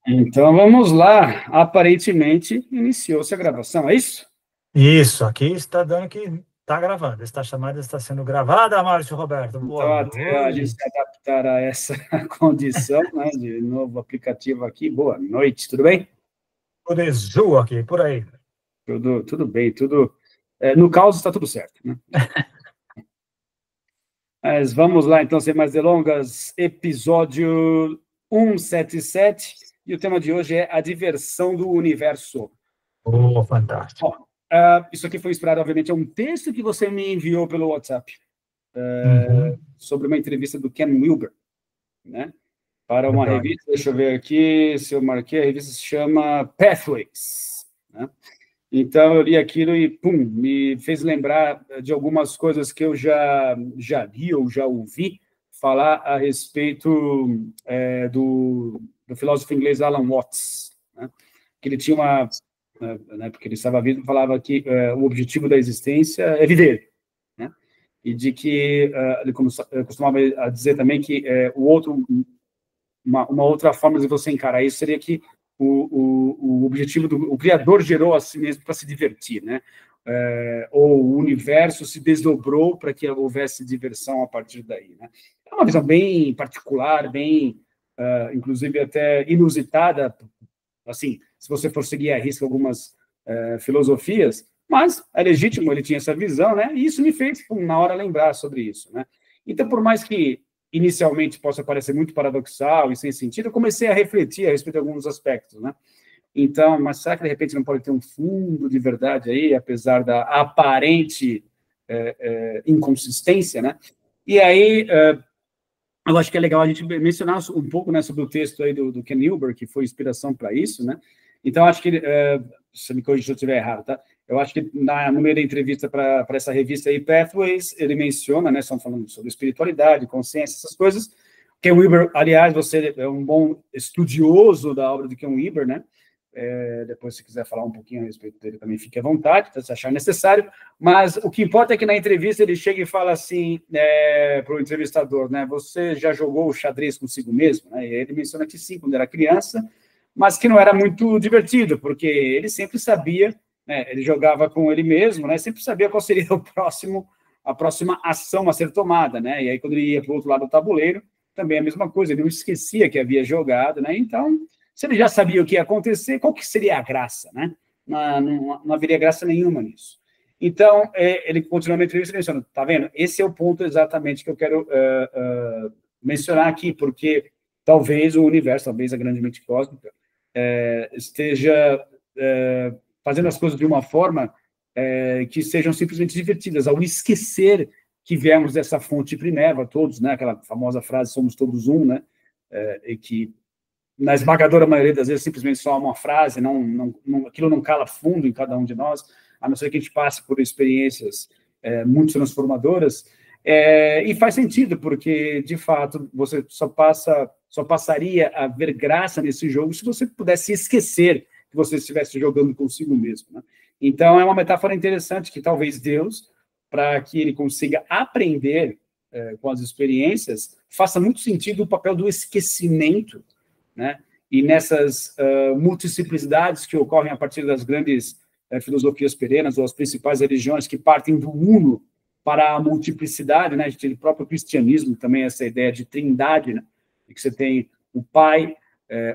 Então vamos lá. Aparentemente iniciou-se a gravação, é isso? Isso, aqui está dando que está gravando. Esta chamada está sendo gravada, Márcio Roberto. Então, Boa até a gente noite. se adaptar a essa condição, né, de novo aplicativo aqui. Boa noite, tudo bem? Tudo exu aqui, por aí. Tudo bem, tudo. No caos está tudo certo, né? Mas vamos lá, então, sem mais delongas, episódio 177, e o tema de hoje é a diversão do universo. Oh, fantástico. Bom, isso aqui foi inspirado, obviamente, a um texto que você me enviou pelo WhatsApp, sobre uma entrevista do Ken Wilber, né, para uma Verdade. revista. Deixa eu ver aqui se eu marquei. A revista se chama Pathways, né? Então, eu li aquilo e, pum, me fez lembrar de algumas coisas que eu já li ou já ouvi falar a respeito do filósofo inglês Alan Watts, né? Que ele tinha uma, né, porque ele estava vivo, falava que o objetivo da existência é viver, né? E de que ele costumava dizer também que uma outra forma de você encarar isso seria que o objetivo o Criador gerou a si mesmo para se divertir, né? Ou o universo se desdobrou para que houvesse diversão a partir daí, né? É uma visão bem particular, bem, inclusive até inusitada, assim, se você for seguir a risco algumas filosofias, mas é legítimo, ele tinha essa visão, né? E isso me fez, na hora, lembrar sobre isso, né? Então, por mais que inicialmente possa parecer muito paradoxal e sem sentido, eu comecei a refletir a respeito de alguns aspectos, né? Então, mas será que de repente não pode ter um fundo de verdade aí, apesar da aparente inconsistência, né? E aí, eu acho que é legal a gente mencionar um pouco, né, sobre o texto aí do Ken Wilber, que foi inspiração para isso, né? Então, acho que, se me corrija se eu estiver errado, tá? Eu acho que no meio da entrevista para essa revista aí, Pathways, ele menciona, né, estão falando sobre espiritualidade, consciência, essas coisas. Ken Wilber, aliás, você é um bom estudioso da obra de Ken Wilber, né? Depois, se quiser falar um pouquinho a respeito dele, também fique à vontade, se achar necessário. Mas o que importa é que na entrevista ele chega e fala assim para o entrevistador, né? Você já jogou xadrez consigo mesmo? Né? E ele menciona que sim, quando era criança, mas que não era muito divertido, porque ele sempre sabia, né, ele jogava com ele mesmo, né? Sempre sabia qual seria a próxima ação a ser tomada, né? E aí, quando ele ia para o outro lado do tabuleiro, também a mesma coisa, ele não esquecia que havia jogado, né? Então, se ele já sabia o que ia acontecer, qual que seria a graça, né? Não haveria graça nenhuma nisso. Então, ele continua na entrevista mencionando, tá vendo? Esse é o ponto exatamente que eu quero mencionar aqui, porque talvez o universo, talvez a grande mente cósmica, esteja fazendo as coisas de uma forma que sejam simplesmente divertidas, ao esquecer que viemos dessa fonte primeira, todos, né? Aquela famosa frase, somos todos um, né? E que na esmagadora maioria das vezes, simplesmente só uma frase, aquilo não cala fundo em cada um de nós, a não ser que a gente passe por experiências muito transformadoras, e faz sentido, porque, de fato, você só passaria a ver graça nesse jogo se você pudesse esquecer que você estivesse jogando consigo mesmo, né? Então, é uma metáfora interessante que talvez Deus, para que ele consiga aprender com as experiências, faça muito sentido o papel do esquecimento, né? E nessas multiplicidades que ocorrem a partir das grandes filosofias perenas ou as principais religiões que partem do uno para a multiplicidade, né? A gente tem o próprio cristianismo também, essa ideia de trindade, né? E que você tem o Pai,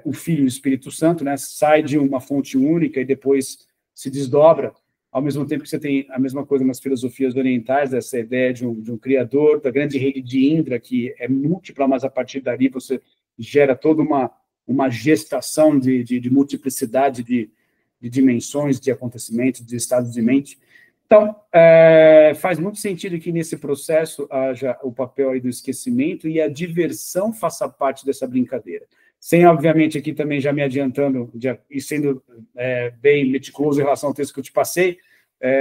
o Filho e o Espírito Santo, né? Sai de uma fonte única e depois se desdobra, ao mesmo tempo que você tem a mesma coisa nas filosofias orientais, essa ideia de um criador, da grande rede de Indra, que é múltipla, mas a partir dali você gera toda uma gestação de multiplicidade de dimensões, de acontecimentos, de estados de mente. Então, faz muito sentido que nesse processo haja o papel aí do esquecimento e a diversão faça parte dessa brincadeira. Sem, obviamente, aqui também já me adiantando e sendo bem meticuloso em relação ao texto que eu te passei,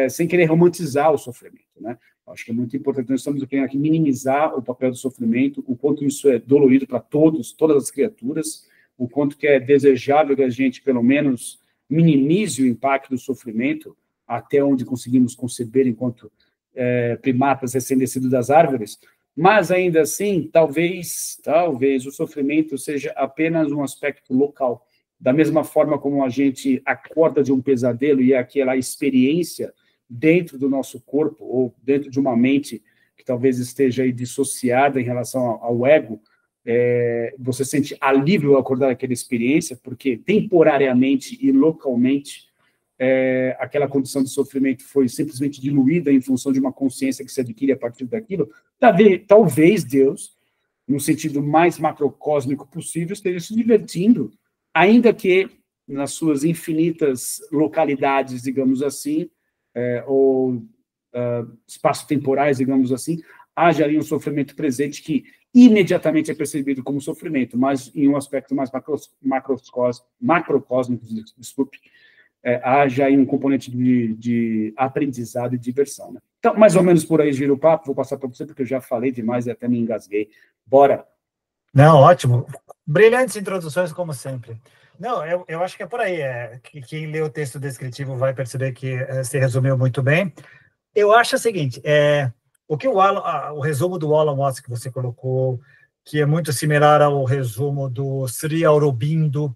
sem querer romantizar o sofrimento, né? Acho que é muito importante, nós estamos aqui minimizar o papel do sofrimento, o quanto isso é dolorido para todas as criaturas, o quanto que é desejável que a gente, pelo menos, minimize o impacto do sofrimento até onde conseguimos conceber enquanto primatas recém-descidos das árvores, mas, ainda assim, talvez o sofrimento seja apenas um aspecto local da mesma forma como a gente acorda de um pesadelo e é aquela experiência dentro do nosso corpo, ou dentro de uma mente que talvez esteja aí dissociada em relação ao ego, você sente alívio ao acordar daquela experiência, porque temporariamente e localmente aquela condição de sofrimento foi simplesmente diluída em função de uma consciência que se adquire a partir daquilo. Talvez Deus, no sentido mais macrocósmico possível, esteja se divertindo, ainda que nas suas infinitas localidades, digamos assim, ou espaço-temporais, digamos assim, haja ali um sofrimento presente que imediatamente é percebido como sofrimento, mas em um aspecto mais macrocósmico, desculpe, haja aí um componente de aprendizado e diversão. Né? Então, mais ou menos por aí gira o papo, vou passar para você, porque eu já falei demais e até me engasguei. Bora! Não, ótimo. Brilhantes introduções, como sempre. Não, eu acho que é por aí. Quem lê o texto descritivo vai perceber que se resumiu muito bem. Eu acho o seguinte, o resumo do Alan Watts que você colocou, que é muito similar ao resumo do Sri Aurobindo,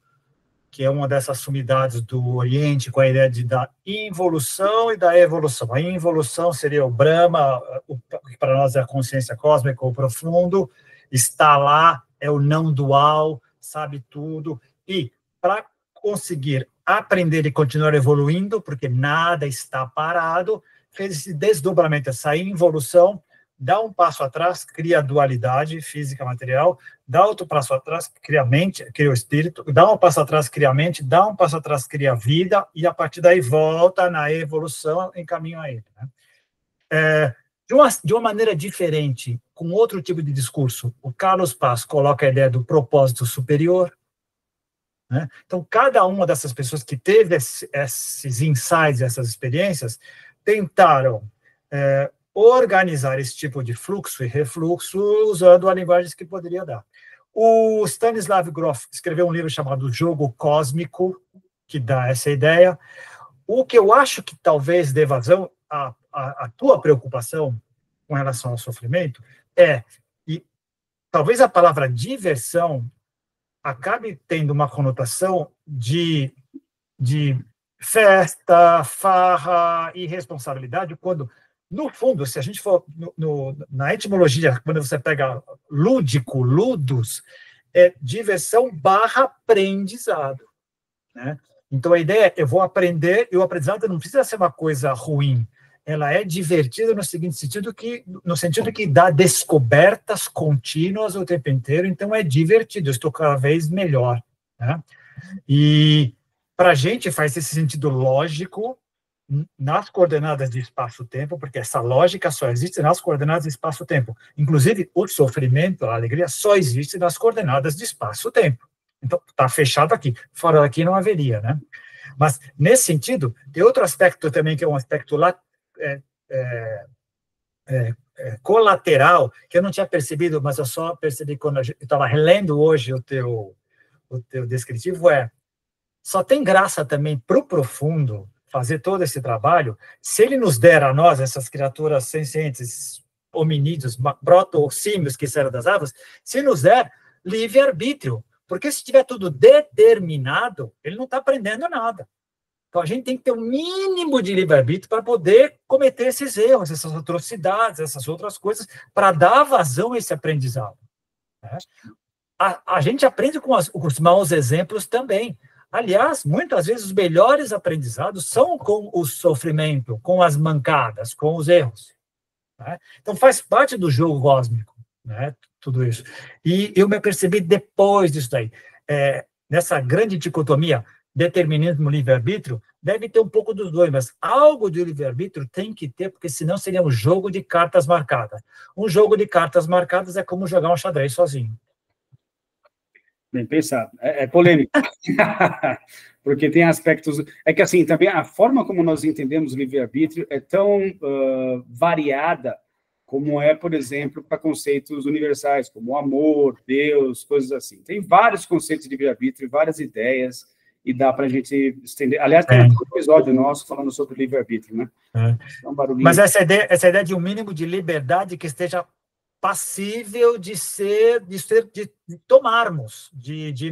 que é uma dessas sumidades do Oriente, com a ideia da involução e da evolução. A involução seria o Brahma, que para nós é a consciência cósmica, o profundo, está lá, é o não dual, sabe tudo, e para conseguir aprender e continuar evoluindo, porque nada está parado, fez esse desdobramento, essa involução, dá um passo atrás, cria a dualidade física material, dá outro passo atrás, cria a mente, cria o espírito, dá um passo atrás, cria a mente, dá um passo atrás, cria a vida, e a partir daí volta na evolução em caminho a ele. Né? De uma maneira diferente, com outro tipo de discurso, o Carlos Paz coloca a ideia do propósito superior. Né? Então, cada uma dessas pessoas que teve esses insights, essas experiências, tentaram organizar esse tipo de fluxo e refluxo usando a linguagem que poderia dar. O Stanislav Grof escreveu um livro chamado Jogo Cósmico, que dá essa ideia. O que eu acho que talvez dê vazão à tua preocupação com relação ao sofrimento e talvez a palavra diversão acabe tendo uma conotação de festa, farra, irresponsabilidade, quando, no fundo, se a gente for na etimologia, quando você pega lúdico, ludus, é diversão / aprendizado. Né? Então, a ideia é, eu vou aprender, e o aprendizado não precisa ser uma coisa ruim, ela é divertida no sentido que dá descobertas contínuas o tempo inteiro, então é divertido, eu estou cada vez melhor. Né? E para a gente faz esse sentido lógico nas coordenadas de espaço-tempo, porque essa lógica só existe nas coordenadas de espaço-tempo. Inclusive, o sofrimento, a alegria, só existe nas coordenadas de espaço-tempo. Então, está fechado aqui. Fora daqui não haveria, né? Mas, nesse sentido, tem outro aspecto também, que é um aspecto colateral, que eu não tinha percebido, mas eu só percebi quando eu estava relendo hoje o teu descritivo, só tem graça também para o profundo fazer todo esse trabalho, se ele nos der a nós, essas criaturas sencientes, hominídeos, proto-símios que saíram das árvores, se nos der livre-arbítrio, porque se tiver tudo determinado, ele não está aprendendo nada. Então, a gente tem que ter um mínimo de livre-arbítrio para poder cometer esses erros, essas atrocidades, essas outras coisas, para dar vazão a esse aprendizado. Né? A gente aprende com os maus exemplos também. Aliás, muitas vezes os melhores aprendizados são com o sofrimento, com as mancadas, com os erros. Né? Então, faz parte do jogo cósmico, né? Tudo isso. E eu me percebi depois disso daí. Nessa grande dicotomia, determinismo e livre-arbítrio, deve ter um pouco dos dois, mas algo de livre-arbítrio tem que ter, porque senão seria um jogo de cartas marcadas. Um jogo de cartas marcadas é como jogar um xadrez sozinho. Bem pensado. É polêmico. Porque tem aspectos... É que, assim, também a forma como nós entendemos o livre-arbítrio é tão variada como por exemplo, para conceitos universais, como amor, Deus, coisas assim. Tem vários conceitos de livre-arbítrio, várias ideias, e dá para a gente estender. Aliás, tem um episódio nosso falando sobre livre-arbítrio, né? Mas essa ideia de um mínimo de liberdade que esteja passível de tomarmos, de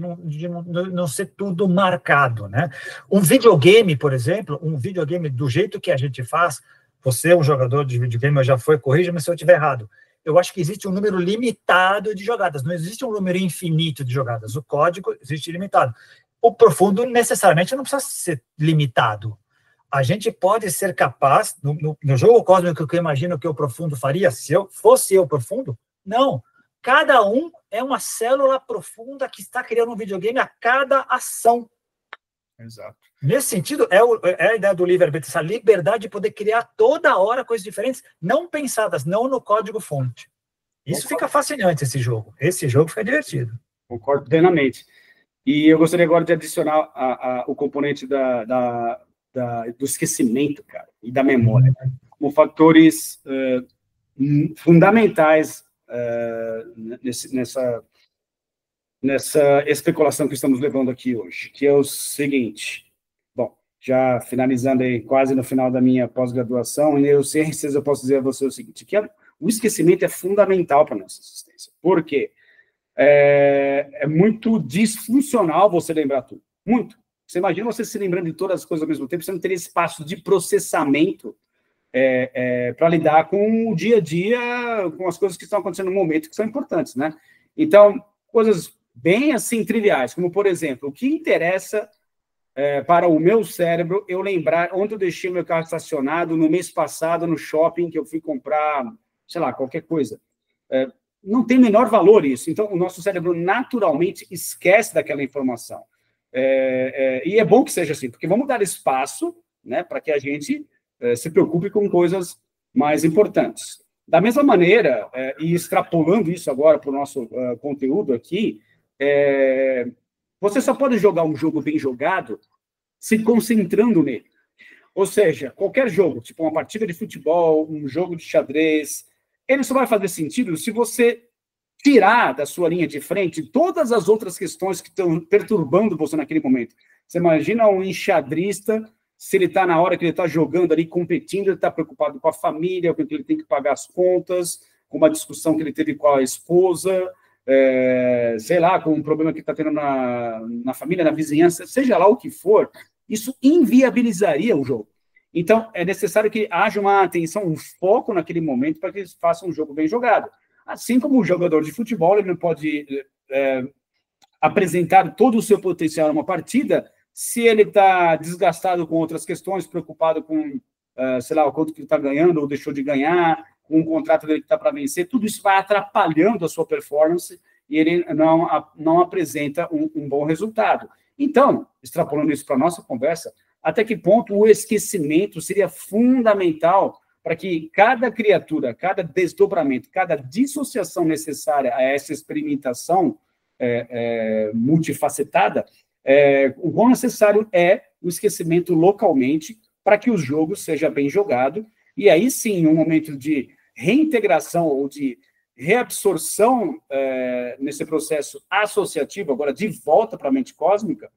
não ser tudo marcado, né? Um videogame, por exemplo, um videogame do jeito que a gente faz, você é um jogador de videogame, eu já fui, corrija-me se eu estiver errado, eu acho que existe um número limitado de jogadas, não existe um número infinito de jogadas, o código existe limitado. O profundo, necessariamente, não precisa ser limitado. A gente pode ser capaz, no jogo cósmico que eu imagino que o profundo faria, se eu fosse eu profundo, não. Cada um é uma célula profunda que está criando um videogame a cada ação. Exato. Nesse sentido, é a ideia do livre-arbítrio, essa liberdade de poder criar toda hora coisas diferentes, não pensadas, não no código-fonte. Isso fica fascinante, esse jogo. Esse jogo fica divertido. Concordo plenamente. E eu gostaria agora de adicionar o componente do esquecimento, cara, e da memória, como fatores fundamentais nessa especulação que estamos levando aqui hoje, que é o seguinte. Bom, já finalizando aí, quase no final da minha pós-graduação, e eu sem certeza eu posso dizer a você o seguinte, que o esquecimento é fundamental para a nossa existência. Por quê? É muito disfuncional você lembrar tudo. Muito. Você imagina você se lembrando de todas as coisas ao mesmo tempo, você não teria espaço de processamento para lidar com o dia a dia, com as coisas que estão acontecendo no momento, que são importantes, né? Então, coisas bem assim triviais, como, por exemplo, o que interessa para o meu cérebro eu lembrar onde eu deixei meu carro estacionado no mês passado no shopping que eu fui comprar, sei lá, qualquer coisa. Não tem menor valor isso. Então, o nosso cérebro naturalmente esquece daquela informação. E é bom que seja assim, porque vamos dar espaço, né, para que a gente se preocupe com coisas mais importantes. Da mesma maneira, e extrapolando isso agora para o nosso conteúdo aqui, você só pode jogar um jogo bem jogado se concentrando nele. Ou seja, qualquer jogo, tipo uma partida de futebol, um jogo de xadrez, ele só vai fazer sentido se você tirar da sua linha de frente todas as outras questões que estão perturbando você naquele momento. Você imagina um enxadrista, se ele está na hora que ele está jogando ali, competindo, ele está preocupado com a família, com que ele tem que pagar as contas, com uma discussão que ele teve com a esposa, sei lá, com um problema que está tendo na família, na vizinhança, seja lá o que for, isso inviabilizaria o jogo. Então, é necessário que haja uma atenção, um foco naquele momento para que eles façam um jogo bem jogado. Assim como o jogador de futebol, ele não pode apresentar todo o seu potencial numa partida se ele está desgastado com outras questões, preocupado com, sei lá, o quanto que ele está ganhando ou deixou de ganhar, com o contrato dele que está para vencer, tudo isso vai atrapalhando a sua performance e ele não apresenta um bom resultado. Então, extrapolando isso para a nossa conversa, até que ponto o esquecimento seria fundamental para que cada criatura, cada desdobramento, cada dissociação necessária a essa experimentação multifacetada, o quão necessário é o esquecimento localmente para que o jogo seja bem jogado, e aí sim, um momento de reintegração ou de reabsorção nesse processo associativo, agora de volta para a mente cósmica,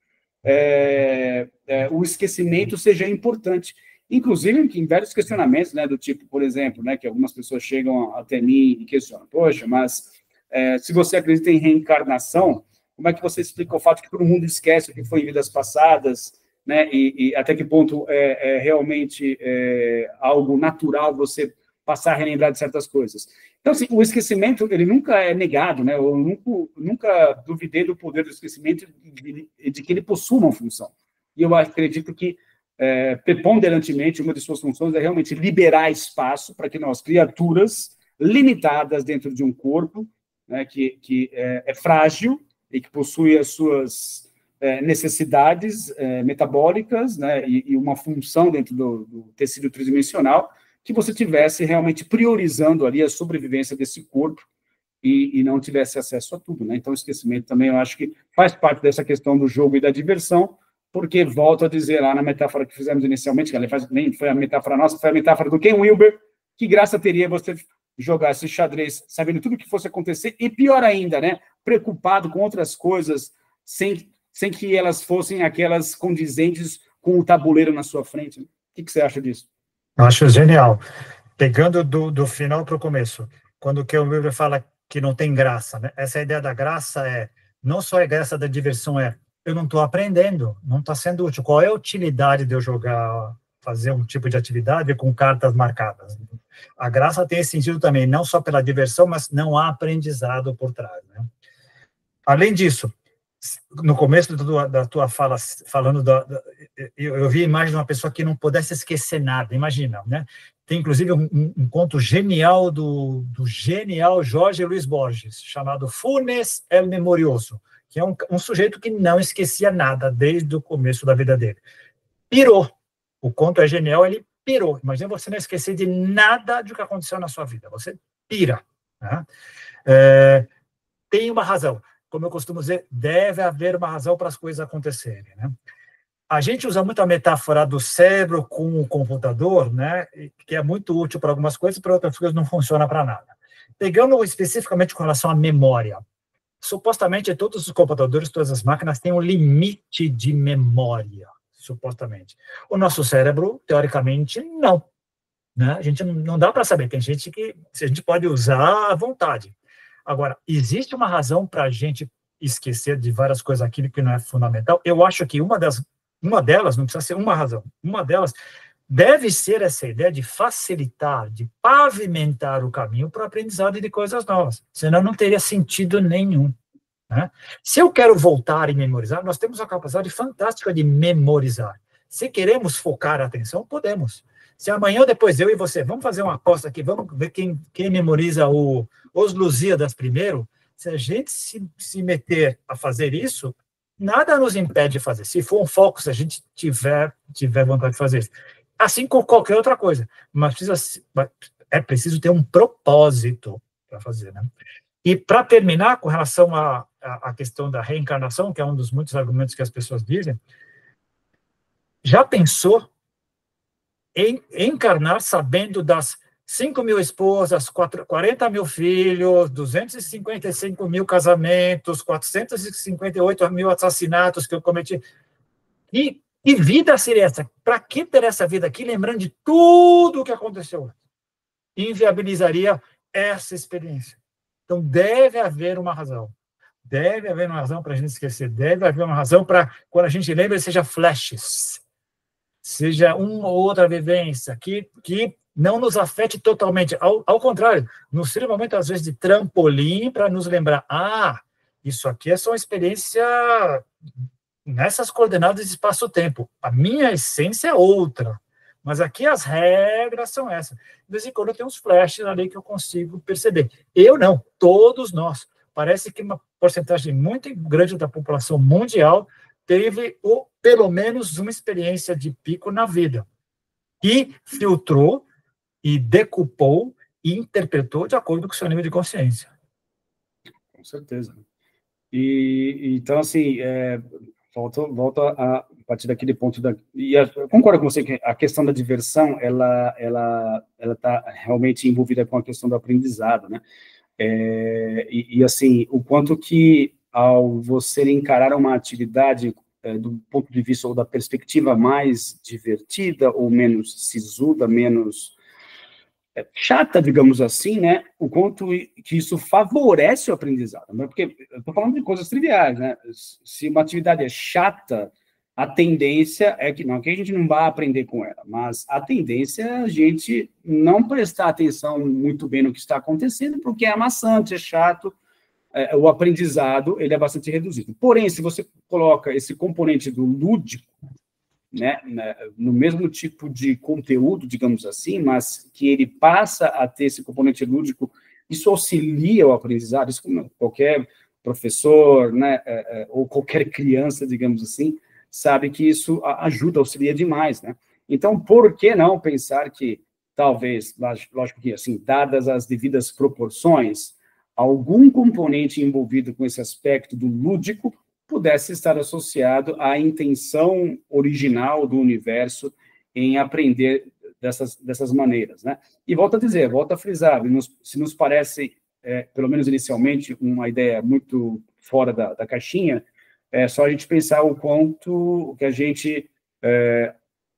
o esquecimento seja importante. Inclusive, em vários questionamentos, né, do tipo, por exemplo, né, que algumas pessoas chegam até mim e questionam, poxa, mas se você acredita em reencarnação, como é que você explica o fato que todo mundo esquece o que foi em vidas passadas, né, e até que ponto é realmente algo natural você passar a relembrar de certas coisas. Então, assim, o esquecimento, ele nunca é negado, né, eu nunca duvidei do poder do esquecimento de que ele possua uma função. E eu acredito que preponderantemente, uma de suas funções é realmente liberar espaço para que nós, criaturas limitadas dentro de um corpo, né, que é frágil e que possui as suas necessidades metabólicas, né, e uma função dentro do tecido tridimensional, que você tivesse realmente priorizando ali a sobrevivência desse corpo e não tivesse acesso a tudo, né? Então, o esquecimento também, eu acho que faz parte dessa questão do jogo e da diversão, porque, volto a dizer lá na metáfora que fizemos inicialmente, que nem foi a metáfora nossa, foi a metáfora do Ken Wilber, que graça teria você jogar esse xadrez sabendo tudo o que fosse acontecer, e pior ainda, né, preocupado com outras coisas, sem que elas fossem aquelas condizentes com o tabuleiro na sua frente. O que você acha disso? Eu acho genial. Pegando do final para o começo, quando o Ken Wilber fala que não tem graça, né? Essa ideia da graça não só a graça da diversão, eu não estou aprendendo, não está sendo útil. Qual é a utilidade de eu fazer um tipo de atividade com cartas marcadas? A graça tem esse sentido também, não só pela diversão, mas não há aprendizado por trás, né? Além disso, no começo da tua fala, falando eu vi a imagem de uma pessoa que não pudesse esquecer nada, imagina, né? Tem, inclusive, um conto genial do genial Jorge Luiz Borges, chamado Funes el Memorioso, que é um sujeito que não esquecia nada desde o começo da vida dele. Pirou. O conto é genial, ele pirou. Imagina você não esquecer de nada do que aconteceu na sua vida. Você pira. Né? Tem uma razão. Como eu costumo dizer, deve haver uma razão para as coisas acontecerem. Né? A gente usa muito a metáfora do cérebro com o computador, né, que é muito útil para algumas coisas, para outras coisas não funciona para nada. Pegando especificamente com relação à memória, supostamente todos os computadores, todas as máquinas têm um limite de memória, supostamente. O nosso cérebro, teoricamente, não. Né? A gente não dá para saber, tem gente que a gente pode usar à vontade. Agora, existe uma razão para a gente esquecer de várias coisas, aquilo que não é fundamental? Eu acho que uma delas, não precisa ser uma razão, uma delas deve ser essa ideia de facilitar, de pavimentar o caminho para o aprendizado de coisas novas, senão não teria sentido nenhum. Né? Se eu quero voltar e memorizar, nós temos uma capacidade fantástica de memorizar. Se queremos focar a atenção, podemos. Se amanhã ou depois eu e você, vamos fazer uma aposta aqui, vamos ver quem memoriza os Lusíadas primeiro, se a gente se meter a fazer isso, nada nos impede de fazer. Se for um foco, se a gente tiver vontade de fazer isso. Assim como qualquer outra coisa. Mas é preciso ter um propósito para fazer. Né? E para terminar, com relação à questão da reencarnação, que é um dos muitos argumentos que as pessoas dizem, já pensou em encarnar sabendo das 5 mil esposas, 40 mil filhos, 255 mil casamentos, 458 mil assassinatos que eu cometi? E vida seria essa? Para que ter essa vida aqui, lembrando de tudo o que aconteceu? Inviabilizaria essa experiência. Então, deve haver uma razão. Deve haver uma razão para a gente esquecer. Deve haver uma razão para, quando a gente lembra, seja flashes. Seja uma ou outra vivência que não nos afete totalmente. Ao contrário, nos sirva muitas vezes de trampolim para nos lembrar, isso aqui é só uma experiência nessas coordenadas de espaço-tempo. A minha essência é outra, mas aqui as regras são essas. De vez em quando eu tenho uns flashes ali que eu consigo perceber. Eu não, todos nós. Parece que uma porcentagem muito grande da população mundial teve pelo menos uma experiência de pico na vida, e filtrou e decupou e interpretou de acordo com o seu nível de consciência. Com certeza. Então, assim, volto a partir daquele ponto eu concordo com você que a questão da diversão, ela está realmente envolvida com a questão do aprendizado, né? Assim, o quanto que ao você encarar uma atividade do ponto de vista ou da perspectiva mais divertida ou menos sisuda, menos chata, digamos assim, né? O quanto que isso favorece o aprendizado, né? Porque eu estou falando de coisas triviais, né? Se uma atividade é chata, a tendência é que a gente não vai aprender com ela, mas a tendência é a gente não prestar atenção muito bem no que está acontecendo, porque é amassante, é chato, o aprendizado ele é bastante reduzido. Porém, se você coloca esse componente do lúdico, né, no mesmo tipo de conteúdo, digamos assim, mas que ele passa a ter esse componente lúdico, isso auxilia o aprendizado, isso como qualquer professor, né, ou qualquer criança, digamos assim, sabe que isso ajuda, auxilia demais, né? Então, por que não pensar que, talvez, lógico que, assim, dadas as devidas proporções, algum componente envolvido com esse aspecto do lúdico pudesse estar associado à intenção original do universo em aprender dessas maneiras, né? E volto a frisar, se nos parece, pelo menos inicialmente, uma ideia muito fora da caixinha, é só a gente pensar o quanto que a gente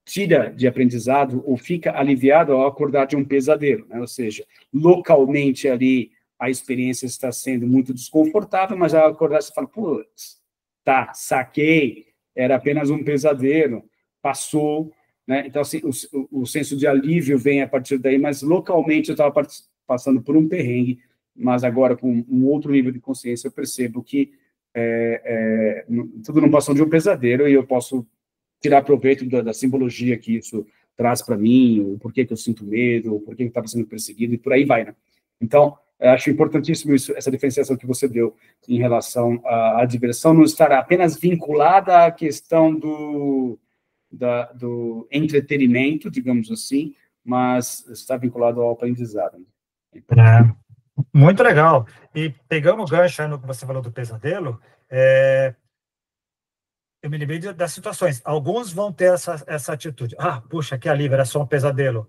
tira de aprendizado ou fica aliviado ao acordar de um pesadelo, né? Ou seja, localmente ali a experiência está sendo muito desconfortável, mas ao acordar você fala, putz, tá, saquei, era apenas um pesadelo, passou, né? Então, assim, o senso de alívio vem a partir daí, mas localmente eu estava passando por um perrengue, mas agora com um outro nível de consciência eu percebo que tudo não passou de um pesadelo e eu posso tirar proveito da simbologia que isso traz para mim, o porquê que eu sinto medo, o porquê que eu estava sendo perseguido, e por aí vai, né? Então, eu acho importantíssimo isso, essa diferenciação que você deu em relação à diversão, não estar apenas vinculada à questão do entretenimento, digamos assim, mas está vinculado ao aprendizado. Muito legal. E pegando o gancho aí no que você falou do pesadelo, eu me lembrei das situações. Alguns vão ter essa atitude. Ah, puxa, que alívio, era só um pesadelo.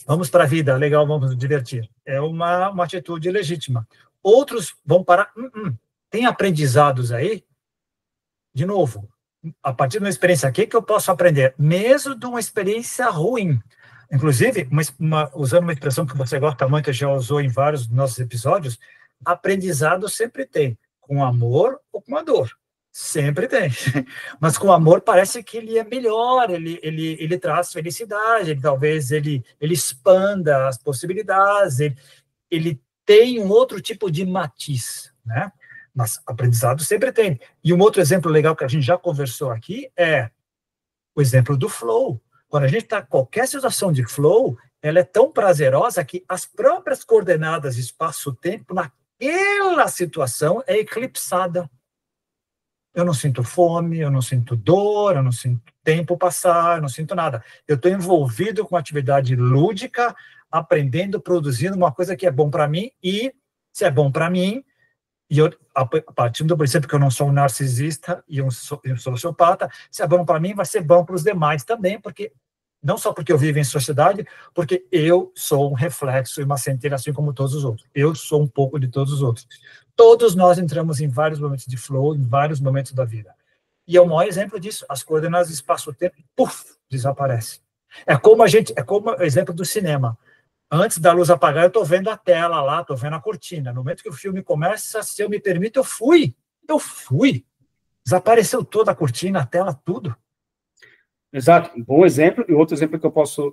Vamos para a vida, legal, vamos nos divertir. É uma atitude legítima. Outros vão parar. Tem aprendizados aí? De novo, a partir de uma experiência aqui que eu posso aprender, mesmo de uma experiência ruim. Inclusive, usando uma expressão que você gosta muito, já usou em vários dos nossos episódios, aprendizado sempre tem, com amor ou com a dor. Sempre tem. Mas com amor parece que ele é melhor, ele traz felicidade, talvez ele expanda as possibilidades, ele tem um outro tipo de matiz, né? Mas aprendizado sempre tem. E um outro exemplo legal que a gente já conversou aqui é o exemplo do flow. Quando a gente está em qualquer situação de flow, ela é tão prazerosa que as próprias coordenadas de espaço-tempo naquela situação é eclipsada. Eu não sinto fome, eu não sinto dor, eu não sinto tempo passar, eu não sinto nada. Eu estou envolvido com atividade lúdica, aprendendo, produzindo uma coisa que é bom para mim, e se é bom para mim, e eu, a partir do princípio que eu não sou um narcisista e um sociopata, se é bom para mim, vai ser bom para os demais também, porque não só porque eu vivo em sociedade, porque eu sou um reflexo e uma centelha assim como todos os outros. Eu sou um pouco de todos os outros. Todos nós entramos em vários momentos de flow, em vários momentos da vida. E é o maior exemplo disso. As coordenadas de espaço-tempo, puf, desaparecem. É como o exemplo do cinema. Antes da luz apagar, eu estou vendo a tela lá, estou vendo a cortina. No momento que o filme começa, se eu me permito, eu fui. Desapareceu toda a cortina, a tela, tudo. Exato, um bom exemplo. E outro exemplo que eu posso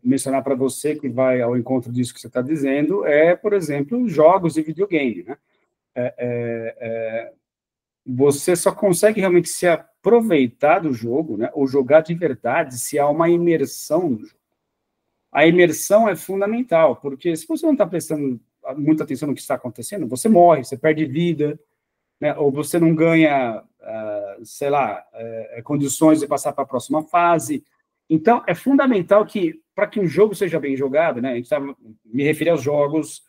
mencionar para você, que vai ao encontro disso que você está dizendo, é, por exemplo, jogos e videogame, né? Você só consegue realmente se aproveitar do jogo, né, ou jogar de verdade, se há uma imersão no jogo. A imersão é fundamental, porque se você não está prestando muita atenção no que está acontecendo, você morre, você perde vida, né, ou você não ganha, sei lá, condições de passar para a próxima fase. Então, é fundamental que, para que um jogo seja bem jogado, né, a gente me referi aos jogos,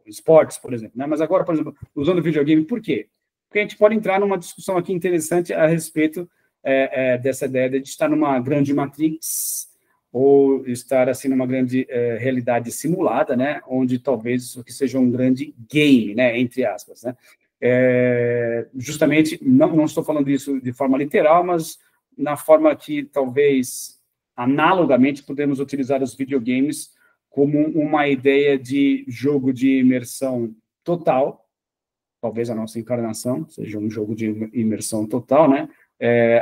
esportes, por exemplo, né, mas agora, por exemplo, usando o videogame, por quê? Porque a gente pode entrar numa discussão aqui interessante a respeito dessa ideia de estar numa grande matrix, ou estar assim numa grande realidade simulada, né, onde talvez isso aqui seja um grande game, né, entre aspas, né. Justamente, não estou falando isso de forma literal, mas na forma que talvez analogamente podemos utilizar os videogames como uma ideia de jogo de imersão total. Talvez a nossa encarnação seja um jogo de imersão total, né?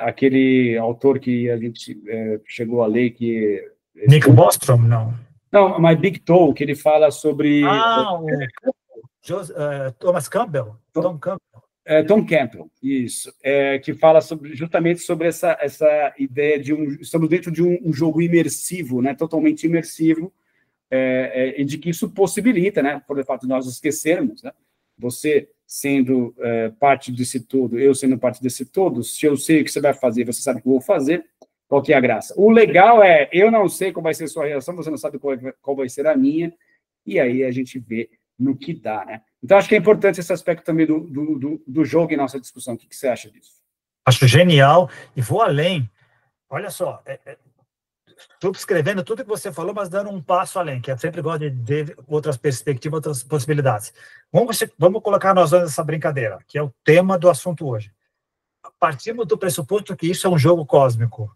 Aquele autor que a gente chegou a ler que... Nick Bostrom, não? Não, My Big Toe, que ele fala sobre... Thomas Campbell? Tom Campbell. Tom Campbell, isso. Que fala justamente sobre essa ideia de estamos dentro de um jogo imersivo, né? Totalmente imersivo, e de que isso possibilita, né? Por fato de nós esquecermos, né? Você sendo parte desse todo, eu sendo parte desse todo, se eu sei o que você vai fazer, você sabe o que eu vou fazer, qual que é a graça? O legal eu não sei qual vai ser a sua reação, você não sabe qual vai ser a minha, e aí a gente vê no que dá, né? Então, acho que é importante esse aspecto também do jogo em nossa discussão. O que você acha disso? Acho genial, e vou além. Olha só, subscrevendo tudo que você falou, mas dando um passo além, que eu sempre gosto de ver outras perspectivas, outras possibilidades. Vamos colocar nós nessa brincadeira, que é o tema do assunto hoje. Partimos do pressuposto que isso é um jogo cósmico.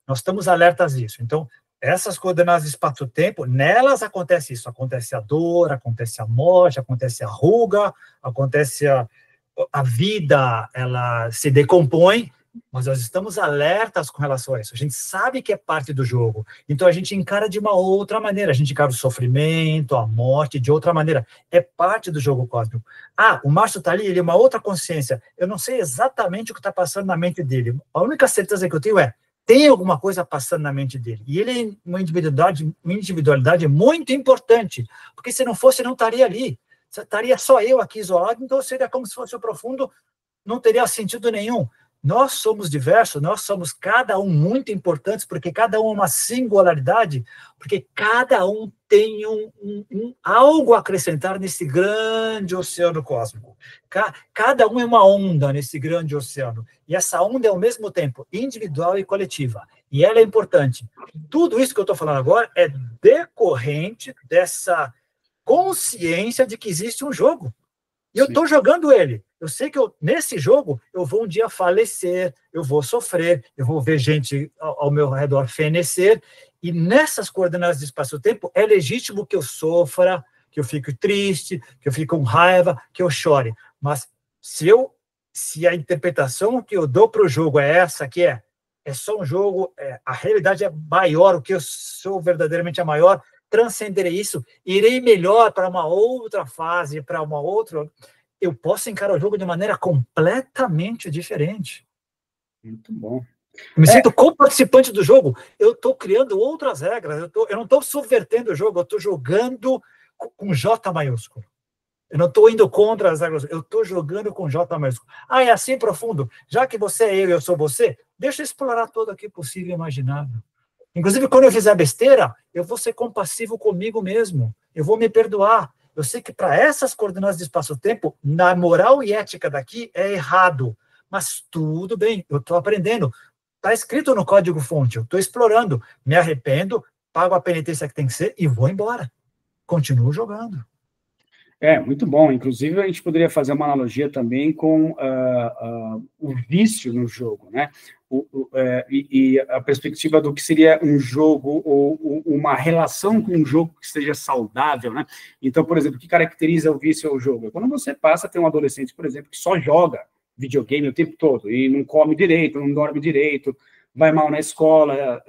Nós estamos alertas disso. Então, essas coordenadas de espaço-tempo, nelas acontece isso, acontece a dor, acontece a morte, acontece a ruga, acontece a vida, ela se decompõe, mas nós estamos alertas com relação a isso. A gente sabe que é parte do jogo, então a gente encara de uma outra maneira, a gente encara o sofrimento, a morte de outra maneira. É parte do jogo cósmico. O Márcio está ali, ele é uma outra consciência. Eu não sei exatamente o que está passando na mente dele. A única certeza que eu tenho tem alguma coisa passando na mente dele. E ele é uma individualidade muito importante, porque se não fosse, não estaria ali. Estaria só eu aqui isolado, então seria como se fosse o profundo, não teria sentido nenhum. Nós somos diversos, nós somos cada um muito importantes, porque cada um é uma singularidade, porque cada um tem algo a acrescentar nesse grande oceano cósmico. Cada um é uma onda nesse grande oceano. E essa onda é, ao mesmo tempo, individual e coletiva. E ela é importante. Tudo isso que eu estou falando agora é decorrente dessa consciência de que existe um jogo. E eu estou jogando ele. Eu sei que nesse jogo eu vou um dia falecer, eu vou sofrer, eu vou ver gente ao meu redor fenecer, e nessas coordenadas de espaço-tempo é legítimo que eu sofra, que eu fique triste, que eu fique com raiva, que eu chore. Mas se a interpretação que eu dou para o jogo é essa, que é só um jogo, a realidade é maior, o que eu sou verdadeiramente é maior, transcenderei isso, irei melhor para uma outra fase, para uma outra... Eu posso encarar o jogo de maneira completamente diferente. Muito bom. Eu me sinto co-participante do jogo. Eu estou criando outras regras. Eu não estou subvertendo o jogo, eu estou jogando com J maiúsculo. Eu não estou indo contra as regras, eu estou jogando com J maiúsculo. É assim profundo? Já que você é eu e eu sou você, deixa eu explorar todo aqui possível e imaginável. Inclusive, quando eu fizer besteira, eu vou ser compassivo comigo mesmo. Eu vou me perdoar. Eu sei que para essas coordenadas de espaço-tempo, na moral e ética daqui, é errado. Mas tudo bem, eu estou aprendendo. Está escrito no código-fonte, eu estou explorando. Me arrependo, pago a penitência que tem que ser e vou embora. Continuo jogando. Muito bom. Inclusive, a gente poderia fazer uma analogia também com o vício no jogo, né? E a perspectiva do que seria um jogo ou uma relação com um jogo que seja saudável, né? Então, por exemplo, o que caracteriza o vício ao jogo? Quando você passa a ter um adolescente, por exemplo, que só joga videogame o tempo todo e não come direito, não dorme direito, vai mal na escola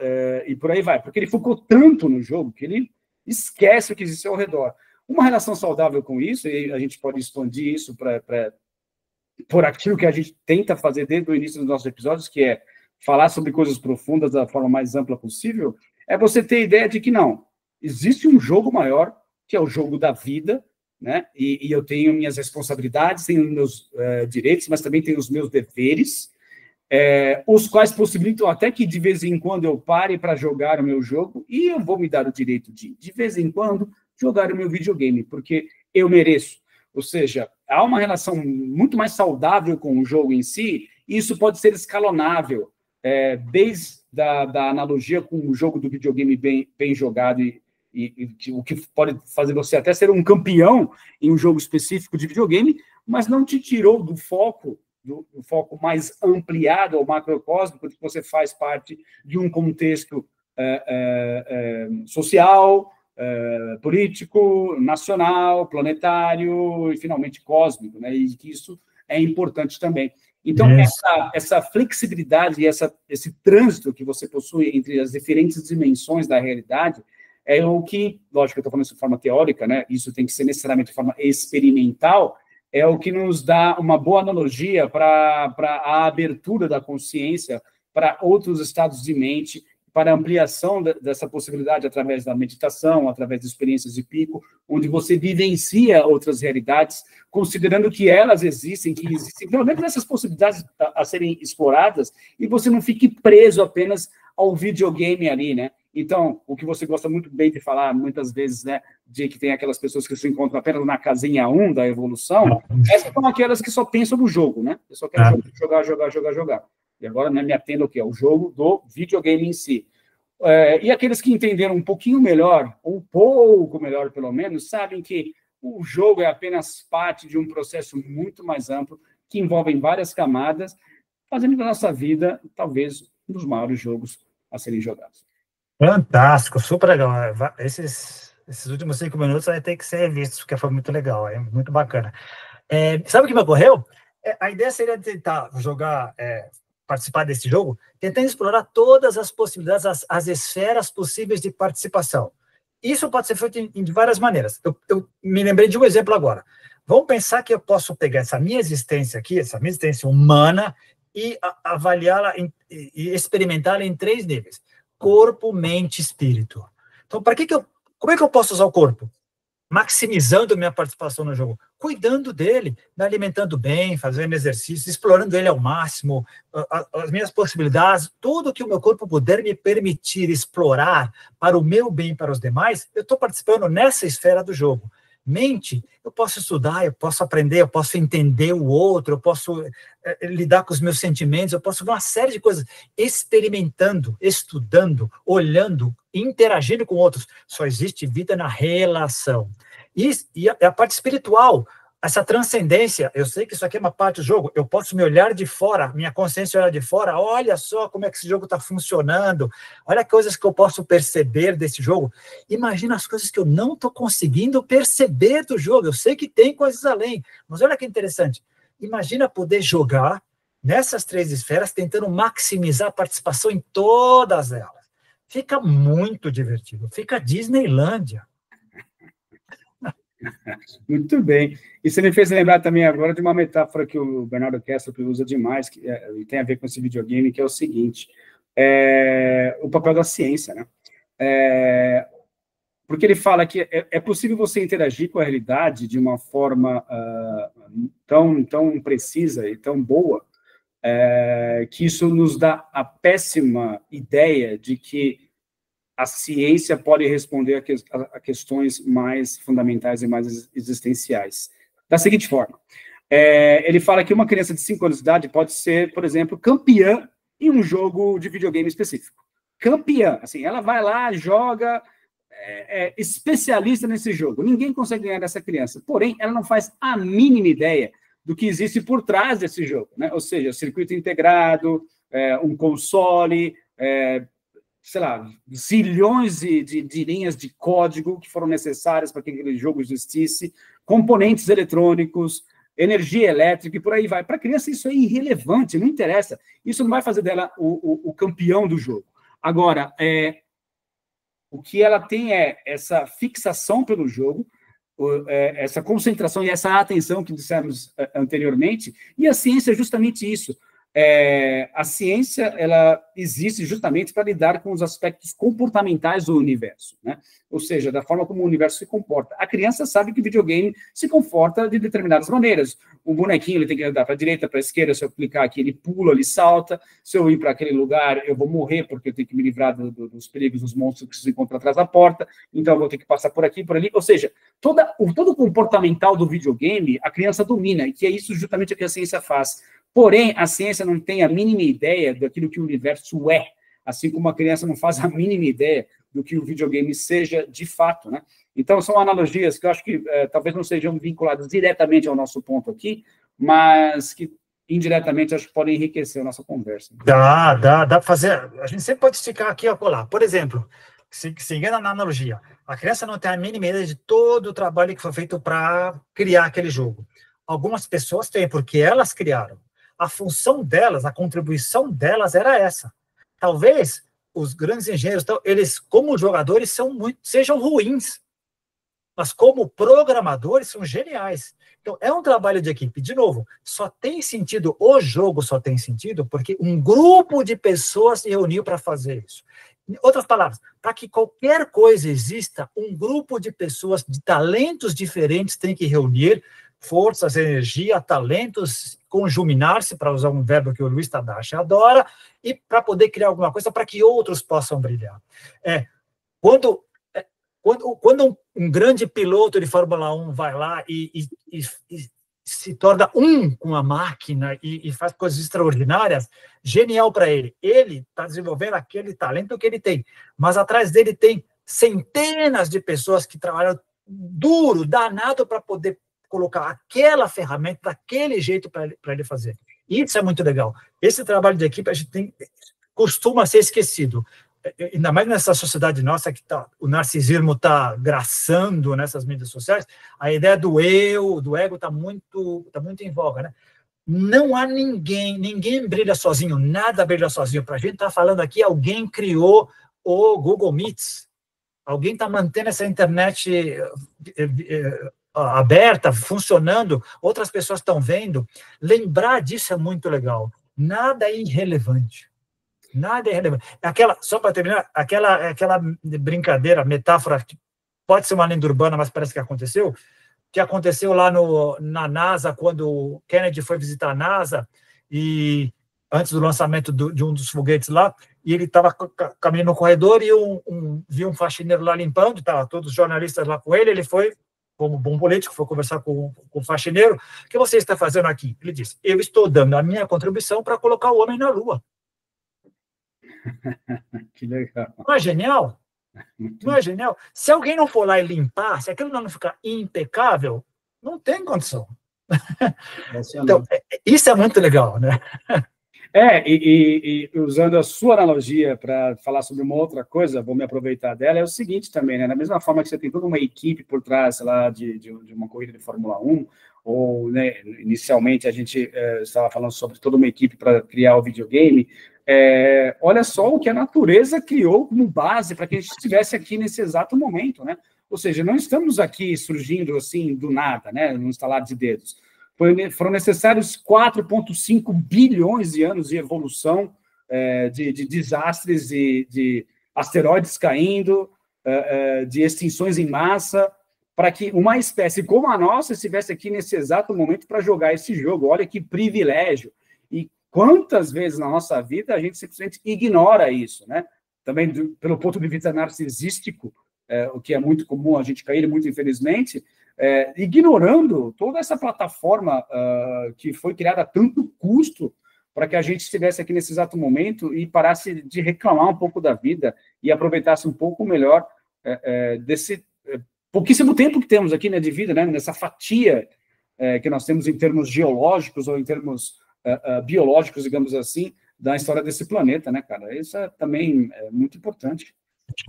e por aí vai, porque ele focou tanto no jogo que ele esquece o que existe ao redor. Uma relação saudável com isso, e a gente pode expandir isso por aquilo que a gente tenta fazer desde o início dos nossos episódios, que é falar sobre coisas profundas da forma mais ampla possível, é você ter a ideia de que não, existe um jogo maior, que é o jogo da vida, né? E eu tenho minhas responsabilidades, tenho meus direitos, mas também tenho os meus deveres, os quais possibilitam até que de vez em quando eu pare para jogar o meu jogo, e eu vou me dar o direito de vez em quando, jogar o meu videogame, porque eu mereço. Ou seja, há uma relação muito mais saudável com o jogo em si, e isso pode ser escalonável, desde da analogia com o jogo do videogame bem jogado, e o que pode fazer você até ser um campeão em um jogo específico de videogame, mas não te tirou do foco mais ampliado ou macrocósmico, de que você faz parte de um contexto social, político, nacional, planetário e, finalmente, cósmico, né? E que isso é importante também. Então, essa flexibilidade e esse trânsito que você possui entre as diferentes dimensões da realidade é o que, lógico que eu estou falando isso de forma teórica, né? Isso tem que ser necessariamente de forma experimental, é o que nos dá uma boa analogia para a abertura da consciência para outros estados de mente, para a ampliação dessa possibilidade através da meditação, através de experiências de pico, onde você vivencia outras realidades, considerando que elas existem, pelo menos essas possibilidades a serem exploradas, e você não fique preso apenas ao videogame ali, né? Então, o que você gosta muito bem de falar, muitas vezes, né, de que tem aquelas pessoas que se encontram apenas na casinha 1 da evolução, essas são aquelas que só pensam no jogo, né? Eu só quero jogar. E agora, né, me atendo ao quê? Ao jogo do videogame em si. E aqueles que entenderam um pouquinho melhor, ou um pouco melhor, pelo menos, sabem que o jogo é apenas parte de um processo muito mais amplo, que envolve várias camadas, fazendo da nossa vida, talvez, um dos maiores jogos a serem jogados. Fantástico, super legal. Esses últimos 5 minutos vai ter que ser vistos, porque foi muito legal, é muito bacana. Sabe o que me ocorreu? A ideia seria tentar jogar, participar desse jogo, tentando explorar todas as possibilidades, as esferas possíveis de participação. Isso pode ser feito de várias maneiras. Eu me lembrei de um exemplo agora. Vamos pensar que eu posso pegar essa minha existência aqui, essa minha existência humana, e avaliá-la e experimentá-la em 3 níveis: corpo, mente, espírito. Então, como é que eu posso usar o corpo? Maximizando minha participação no jogo, cuidando dele, me alimentando bem, fazendo exercício, explorando ele ao máximo, as minhas possibilidades, tudo que o meu corpo puder me permitir explorar para o meu bem e para os demais, eu estou participando nessa esfera do jogo. Mente, eu posso estudar, eu posso aprender, eu posso entender o outro, eu posso lidar com os meus sentimentos, eu posso ver uma série de coisas, experimentando, estudando, olhando, interagindo com outros. Só existe vida na relação. E a parte espiritual, essa transcendência, eu sei que isso aqui é uma parte do jogo, eu posso me olhar de fora, minha consciência olhar de fora, olha só como é que esse jogo está funcionando, olha coisas que eu posso perceber desse jogo. Imagina as coisas que eu não estou conseguindo perceber do jogo, eu sei que tem coisas além, mas olha que interessante, imagina poder jogar nessas 3 esferas, tentando maximizar a participação em todas elas. Fica muito divertido, fica Disneylândia. Muito bem. E você me fez lembrar também agora de uma metáfora que o Bernardo Kessler usa demais, que tem a ver com esse videogame, que é o seguinte, o papel da ciência, né? Porque ele fala que é possível você interagir com a realidade de uma forma tão precisa e tão boa, que isso nos dá a péssima ideia de que a ciência pode responder a questões mais fundamentais e mais existenciais. Da seguinte forma, ele fala que uma criança de 5 anos de idade pode ser, por exemplo, campeã em um jogo de videogame específico. Campeã, assim, ela vai lá, joga, especialista nesse jogo. Ninguém consegue ganhar dessa criança. Porém, ela não faz a mínima ideia do que existe por trás desse jogo, né? Ou seja, circuito integrado, um console, sei lá, zilhões de linhas de código que foram necessárias para que aquele jogo existisse, componentes eletrônicos, energia elétrica e por aí vai. Para a criança isso é irrelevante, não interessa. Isso não vai fazer dela o campeão do jogo. Agora, o que ela tem é essa fixação pelo jogo, essa concentração e essa atenção que dissemos anteriormente, e a ciência é justamente isso. A ciência ela existe justamente para lidar com os aspectos comportamentais do universo, né? Ou seja, da forma como o universo se comporta. A criança sabe que o videogame se comporta de determinadas maneiras. O bonequinho ele tem que andar para a direita, para a esquerda, se eu clicar aqui, ele pula, ele salta. Se eu ir para aquele lugar, eu vou morrer, porque eu tenho que me livrar dos perigos, dos monstros que se encontram atrás da porta, então eu vou ter que passar por aqui, por ali. Ou seja, todo o comportamental do videogame, a criança domina, e que é isso justamente o que a ciência faz. Porém, a ciência não tem a mínima ideia daquilo que o universo é, assim como a criança não faz a mínima ideia do que o videogame seja de fato, né? Então, são analogias que eu acho que talvez não sejam vinculadas diretamente ao nosso ponto aqui, mas que indiretamente acho que podem enriquecer a nossa conversa. Dá para fazer. A gente sempre pode esticar aqui ou colar. Por exemplo, seguindo na analogia, a criança não tem a mínima ideia de todo o trabalho que foi feito para criar aquele jogo. Algumas pessoas têm, porque elas criaram. A função delas, a contribuição delas era essa. Talvez os grandes engenheiros, eles, como jogadores, sejam ruins, mas como programadores, são geniais. Então, é um trabalho de equipe. De novo, só tem sentido, o jogo só tem sentido porque um grupo de pessoas se reuniu para fazer isso. Em outras palavras, para que qualquer coisa exista, um grupo de pessoas de talentos diferentes tem que reunir forças, energia, talentos, conjuminar-se, para usar um verbo que o Luiz Tadashi adora, e para poder criar alguma coisa para que outros possam brilhar. Quando um grande piloto de Fórmula 1 vai lá e se torna com a máquina e faz coisas extraordinárias, genial para ele. Ele está desenvolvendo aquele talento que ele tem, mas atrás dele tem centenas de pessoas que trabalham duro, danado, para poder colocar aquela ferramenta daquele jeito para ele fazer. Isso é muito legal. Esse trabalho de equipe, a gente tem costuma ser esquecido. Ainda mais nessa sociedade nossa que o narcisismo está graçando nessas mídias sociais, a ideia do eu, do ego está muito em voga, né? Não há ninguém brilha sozinho, nada brilha sozinho. Para a gente estar falando aqui, alguém criou o Google Meets, alguém está mantendo essa internet aberta, funcionando, outras pessoas estão vendo. Lembrar disso é muito legal. Nada é irrelevante. Nada é relevante. Só para terminar, aquela brincadeira, metáfora, que pode ser uma lenda urbana, mas parece que aconteceu lá na NASA, quando o Kennedy foi visitar a NASA, e antes do lançamento de um dos foguetes lá, e ele estava caminhando no corredor e viu um faxineiro lá limpando, estavam todos os jornalistas lá com ele, ele foi, como bom político, foi conversar com o faxineiro. O que você está fazendo aqui? Ele disse, eu estou dando a minha contribuição para colocar o homem na Lua. Que legal. Não é genial? Não é genial? Se alguém não for lá e limpar, se aquilo não ficar impecável, não tem condição. Então, isso é muito legal, né? E usando a sua analogia para falar sobre uma outra coisa, vou me aproveitar dela, é o seguinte também, né? Da mesma forma que você tem toda uma equipe por trás, sei lá, de uma corrida de Fórmula 1, ou, né, inicialmente a gente estava falando sobre toda uma equipe para criar o videogame, olha só o que a natureza criou como base para que a gente estivesse aqui nesse exato momento, né? Ou seja, não estamos aqui surgindo assim do nada, né? Num estalar de dedos. Foram necessários 4,5 bilhões de anos de evolução, de desastres, de asteroides caindo, de extinções em massa, para que uma espécie como a nossa estivesse aqui nesse exato momento para jogar esse jogo. Olha que privilégio! E quantas vezes na nossa vida a gente simplesmente ignora isso, né? Também pelo ponto de vista narcisístico, o que é muito comum a gente cair, muito infelizmente, ignorando toda essa plataforma que foi criada a tanto custo para que a gente estivesse aqui nesse exato momento e parasse de reclamar um pouco da vida e aproveitasse um pouco melhor desse pouquíssimo tempo que temos aqui, né, de vida, né, nessa fatia que nós temos em termos geológicos ou em termos biológicos, digamos assim, da história desse planeta, né, cara? Isso também é muito importante.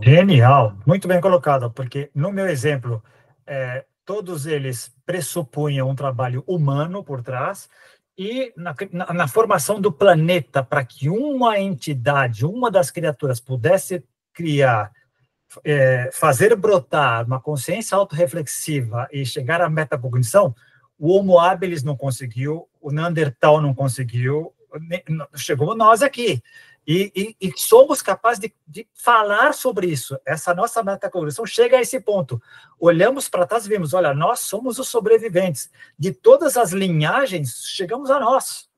Genial, muito bem colocado, porque no meu exemplo, todos eles pressupunham um trabalho humano por trás, e na formação do planeta, para que uma entidade, uma das criaturas pudesse criar, fazer brotar uma consciência autorreflexiva e chegar à metacognição, o Homo habilis não conseguiu, o Neandertal não conseguiu, chegou nós aqui. E somos capazes de falar sobre isso. Essa nossa metacognição chega a esse ponto. Olhamos para trás e vimos, olha, nós somos os sobreviventes. De todas as linhagens, chegamos a nós.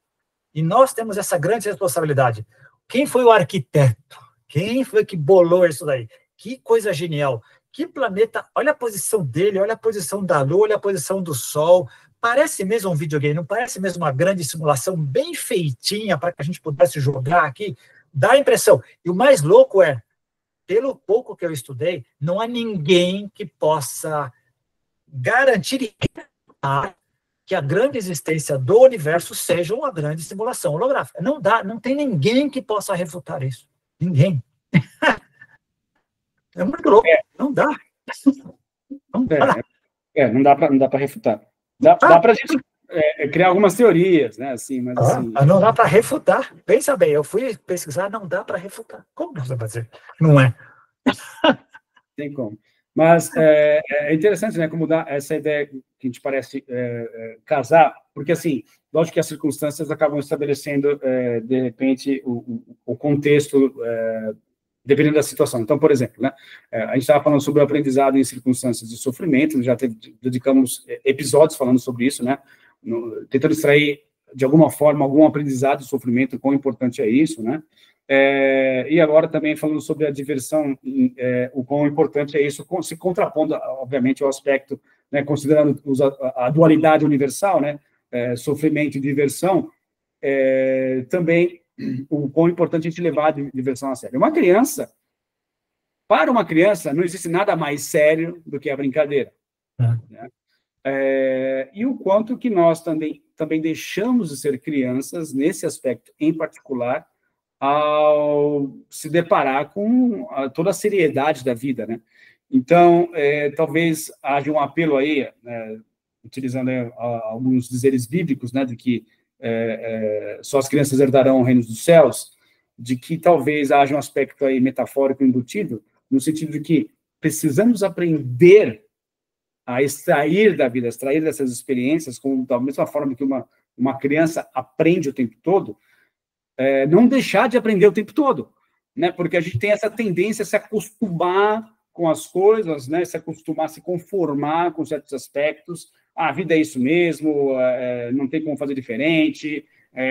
E nós temos essa grande responsabilidade. Quem foi o arquiteto? Quem foi que bolou isso daí? Que coisa genial. Que planeta, olha a posição dele, olha a posição da Lua, olha a posição do Sol. Parece mesmo um videogame, não parece mesmo uma grande simulação bem feitinha para que a gente pudesse jogar aqui? Dá a impressão. E o mais louco pelo pouco que eu estudei, não há ninguém que possa garantir que a grande existência do universo seja uma grande simulação holográfica. Não dá, não tem ninguém que possa refutar isso. Ninguém. É muito louco. Não dá. Não dá. Não dá para refutar. Dá para a gente criar algumas teorias, né? Assim, mas assim... não dá para refutar. Pensa bem, eu fui pesquisar, não dá para refutar. Como você vai dizer? Não é. Tem como. Mas é interessante, né? Como dá essa ideia que a gente parece casar, porque, assim, lógico que as circunstâncias acabam estabelecendo, de repente, o contexto, dependendo da situação. Então, por exemplo, né, a gente estava falando sobre o aprendizado em circunstâncias de sofrimento, já dedicamos episódios falando sobre isso, né, tentando extrair, de alguma forma, algum aprendizado de sofrimento, quão importante é isso, né, e agora também falando sobre a diversão, o quão importante é isso, se contrapondo, obviamente, ao aspecto, né, considerando a dualidade universal, né, sofrimento e diversão, também o quão importante a gente levar a diversão a sério. Para uma criança, não existe nada mais sério do que a brincadeira. Né? E o quanto que nós também deixamos de ser crianças, nesse aspecto em particular, ao se deparar com toda a seriedade da vida, né? Então, talvez haja um apelo aí, utilizando alguns dizeres bíblicos, né, de que só as crianças herdarão o reino dos céus, de que talvez haja um aspecto aí metafórico embutido, no sentido de que precisamos aprender a extrair da vida, extrair dessas experiências, da mesma forma que uma criança aprende o tempo todo, não deixar de aprender o tempo todo, né? Porque a gente tem essa tendência a se acostumar com as coisas, né? Se acostumar, se conformar com certos aspectos. A vida é isso mesmo, não tem como fazer diferente,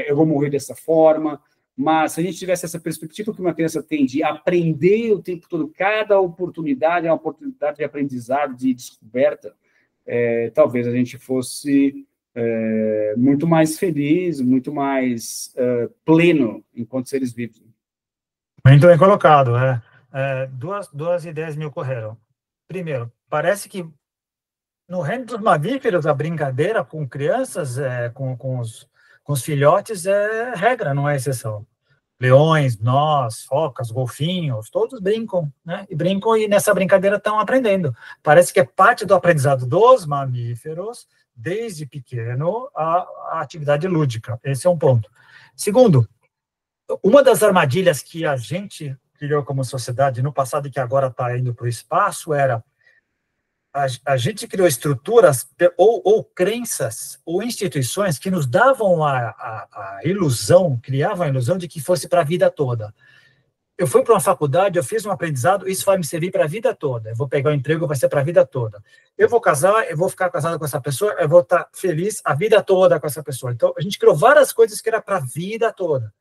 eu vou morrer dessa forma. Mas se a gente tivesse essa perspectiva que uma criança tem de aprender o tempo todo, cada oportunidade é uma oportunidade de aprendizado, de descoberta, talvez a gente fosse muito mais feliz, muito mais pleno enquanto seres vivos. Muito bem colocado. Duas ideias me ocorreram. Primeiro, parece que no reino dos mamíferos a brincadeira com crianças, com os filhotes, é regra, não é exceção. Leões, nós, focas, golfinhos, todos brincam, né? E nessa brincadeira estão aprendendo. Parece que é parte do aprendizado dos mamíferos, desde pequeno, a atividade lúdica. Esse é um ponto. Segundo, uma das armadilhas que a gente criou como sociedade no passado e que agora está indo para o espaço era a gente criou estruturas ou crenças ou instituições que nos davam a ilusão, criavam a ilusão de que fosse para a vida toda. Eu fui para uma faculdade, eu fiz um aprendizado, isso vai me servir para a vida toda. Eu vou pegar um emprego, vai ser para a vida toda. Eu vou casar, eu vou ficar casado com essa pessoa, eu vou estar feliz a vida toda com essa pessoa. Então, a gente criou várias coisas que era para a vida toda.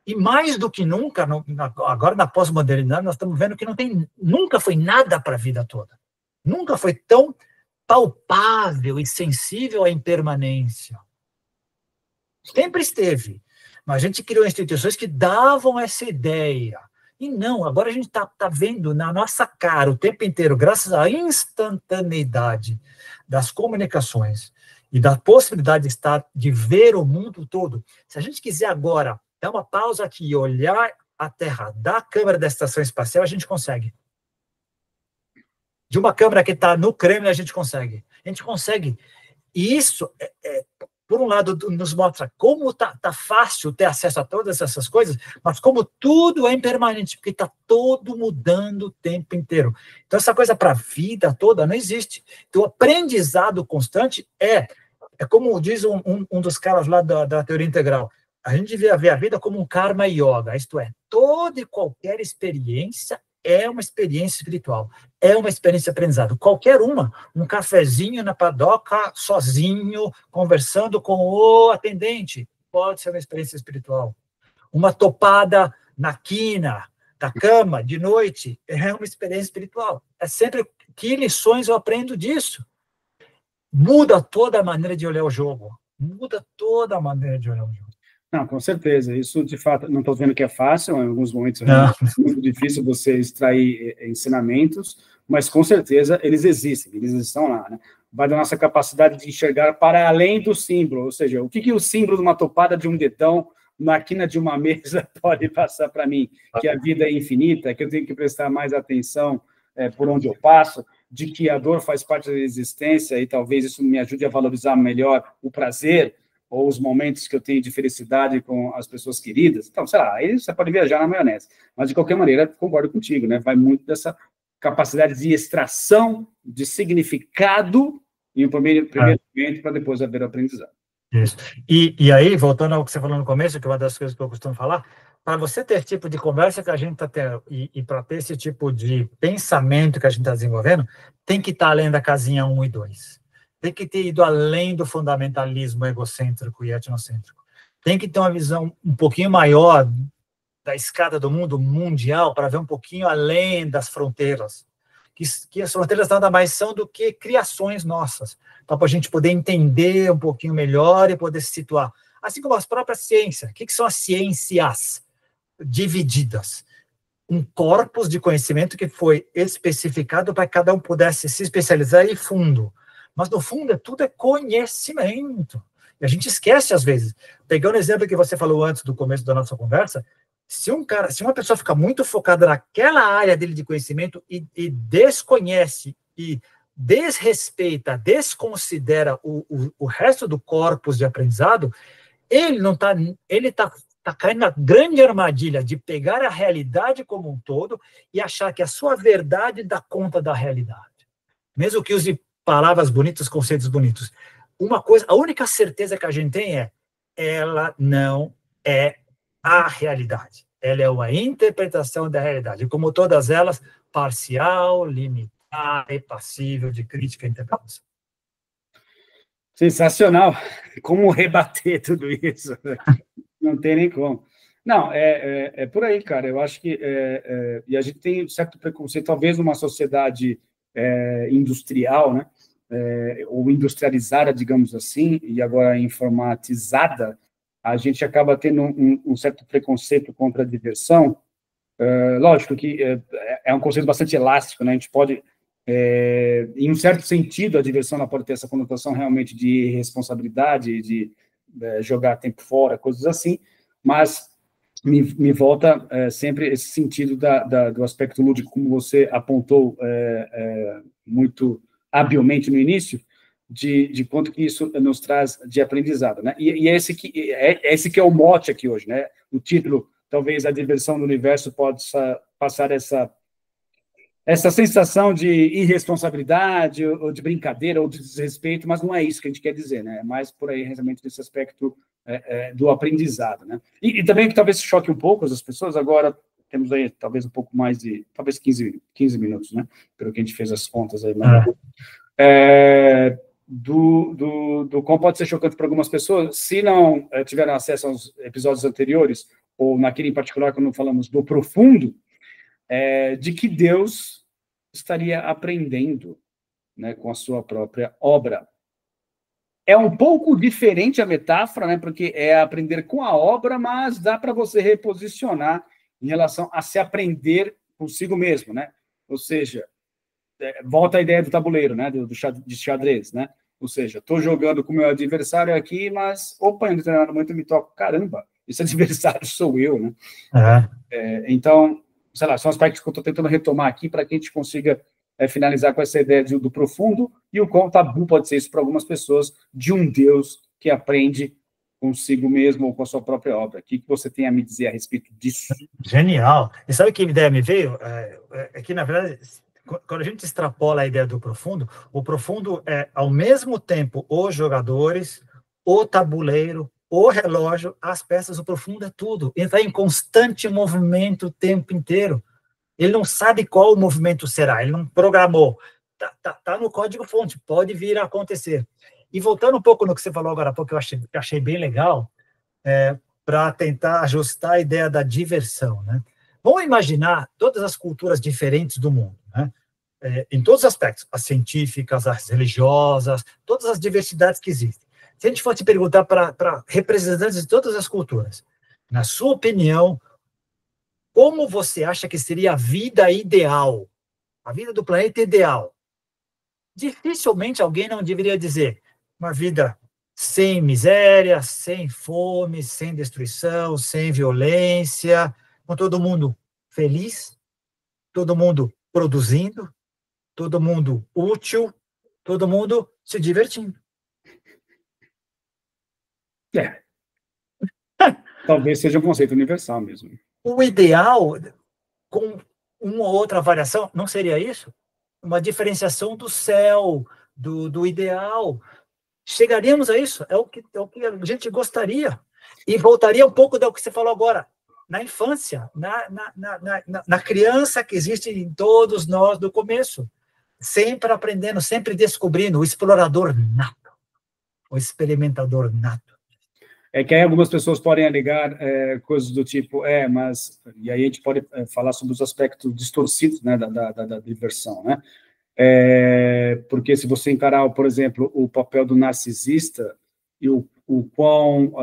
E mais do que nunca, agora na pós-modernidade, nós estamos vendo que nunca foi nada para a vida toda. Nunca foi tão palpável e sensível à impermanência. Sempre esteve. Mas a gente criou instituições que davam essa ideia. E não, agora a gente está vendo na nossa cara o tempo inteiro, graças à instantaneidade das comunicações e da possibilidade de ver o mundo todo. Se a gente quiser agora dar uma pausa aqui e olhar a Terra da câmera da estação espacial, a gente consegue. De uma câmera que está no Kremlin, a gente consegue. A gente consegue. E isso, por um lado, nos mostra como está fácil ter acesso a todas essas coisas, mas como tudo é impermanente, porque está todo mudando o tempo inteiro. Então, essa coisa para a vida toda não existe. Então, o aprendizado constante é como diz um dos caras lá da teoria integral, a gente devia ver a vida como um karma yoga, isto é, toda e qualquer experiência é uma experiência espiritual, é uma experiência de aprendizado. Qualquer um cafezinho na padoca, sozinho, conversando com o atendente, pode ser uma experiência espiritual. Uma topada na quina da cama, de noite, é uma experiência espiritual. É sempre, que lições eu aprendo disso? Muda toda a maneira de olhar o jogo. Muda toda a maneira de olhar o jogo. Não, com certeza. Isso, de fato, não estou dizendo que é fácil, em alguns momentos é muito difícil você extrair ensinamentos, mas, com certeza, eles existem, eles estão lá, né? Vai da nossa capacidade de enxergar para além do símbolo, ou seja, o que o símbolo de uma topada de um dedão na quina de uma mesa pode passar para mim? Que a vida é infinita, que eu tenho que prestar mais atenção por onde eu passo, de que a dor faz parte da existência e talvez isso me ajude a valorizar melhor o prazer, ou os momentos que eu tenho de felicidade com as pessoas queridas. Então, sei lá, aí você pode viajar na maionese. Mas, de qualquer maneira, concordo contigo, né? Vai muito dessa capacidade de extração, de significado, em um primeiro momento, para depois haver o aprendizado. Isso. E aí, voltando ao que você falou no começo, que é uma das coisas que eu costumo falar, para você ter esse tipo de conversa que a gente está tendo, e para ter esse tipo de pensamento que a gente está desenvolvendo, tem que estar além da casinha 1 e 2. Tem que ter ido além do fundamentalismo egocêntrico e etnocêntrico. Tem que ter uma visão um pouquinho maior da escada do mundo mundial para ver um pouquinho além das fronteiras. Que as fronteiras nada mais são do que criações nossas, para a gente poder entender um pouquinho melhor e poder se situar. Assim como as próprias ciências. O que são as ciências divididas? Um corpus de conhecimento que foi especificado para que cada um pudesse se especializar e fundo. Mas, no fundo, tudo é conhecimento. E a gente esquece, às vezes. Pegando o exemplo que você falou antes do começo da nossa conversa, Se uma pessoa fica muito focada naquela área dele de conhecimento e desconhece e desrespeita, desconsidera o resto do corpus de aprendizado, ele tá caindo na grande armadilha de pegar a realidade como um todo e achar que a sua verdade dá conta da realidade. Mesmo que use palavras bonitas, conceitos bonitos. A única certeza que a gente tem ela não é a realidade. Ela é uma interpretação da realidade. E como todas elas, parcial, limitada e passível de crítica e interpretação. Sensacional. Como rebater tudo isso? Não tem nem como. Não, é por aí, cara. Eu acho que... e a gente tem certo preconceito, talvez numa sociedade industrial, né? Ou industrializada, digamos assim, e agora informatizada, a gente acaba tendo um certo preconceito contra a diversão. Lógico que é um conceito bastante elástico, né? A gente pode, em um certo sentido, a diversão ela pode ter essa conotação realmente de responsabilidade, de jogar tempo fora, coisas assim, mas me volta sempre esse sentido do aspecto lúdico, como você apontou muito habilmente no início, de quanto que isso nos traz de aprendizado, né? E esse que é o mote aqui hoje, né? O título, talvez a diversão do universo possa passar essa sensação de irresponsabilidade, ou de brincadeira, ou de desrespeito, mas não é isso que a gente quer dizer, né? É mais por aí, realmente, desse aspecto do aprendizado, né? E também que talvez choque um pouco as pessoas, agora temos aí talvez um pouco mais de, talvez 15 minutos, né? Pelo que a gente fez as contas aí, mas... do qual pode ser chocante para algumas pessoas, se não tiveram acesso aos episódios anteriores, ou naquele em particular, quando falamos do profundo, de que Deus estaria aprendendo, né, com a sua própria obra. É um pouco diferente a metáfora, né, porque é aprender com a obra, mas dá para você reposicionar em relação a se aprender consigo mesmo, né? Ou seja, volta a ideia do tabuleiro, né, de xadrez, né? Ou seja, estou jogando com o meu adversário aqui, mas, opa, em determinado momento eu me toco, caramba, esse adversário sou eu, né? Então, sei lá, são aspectos que eu estou tentando retomar aqui para que a gente consiga finalizar com essa ideia do profundo e o quão tabu pode ser isso para algumas pessoas, de um Deus que aprende consigo mesmo ou com a sua própria obra. O que você tem a me dizer a respeito disso? Genial. E sabe que ideia me veio? É que, na verdade, quando a gente extrapola a ideia do profundo, o profundo é, ao mesmo tempo, os jogadores, o tabuleiro, o relógio, as peças, o profundo é tudo. Ele está em constante movimento o tempo inteiro. Ele não sabe qual o movimento será, ele não programou. Tá no código-fonte, pode vir a acontecer. E voltando um pouco no que você falou agora há pouco, eu achei bem legal, para tentar ajustar a ideia da diversão, né? Vamos imaginar todas as culturas diferentes do mundo, né? Em todos os aspectos, as científicas, as religiosas, todas as diversidades que existem. Se a gente fosse perguntar para representantes de todas as culturas, na sua opinião, como você acha que seria a vida ideal, a vida do planeta ideal? Dificilmente alguém não deveria dizer uma vida sem miséria, sem fome, sem destruição, sem violência, com todo mundo feliz, todo mundo produzindo, todo mundo útil, todo mundo se divertindo. Talvez seja um conceito universal mesmo. O ideal, com uma ou outra variação, não seria isso? Uma diferenciação do céu, do ideal. Chegaríamos a isso? É o que a gente gostaria. E voltaria um pouco do que você falou agora. Na infância, na criança que existe em todos nós do começo. Sempre aprendendo, sempre descobrindo, o explorador nato, o experimentador nato. É que aí algumas pessoas podem alegar coisas do tipo, mas... E aí a gente pode falar sobre os aspectos distorcidos, né, da diversão, né? Porque se você encarar, por exemplo, o papel do narcisista e o quão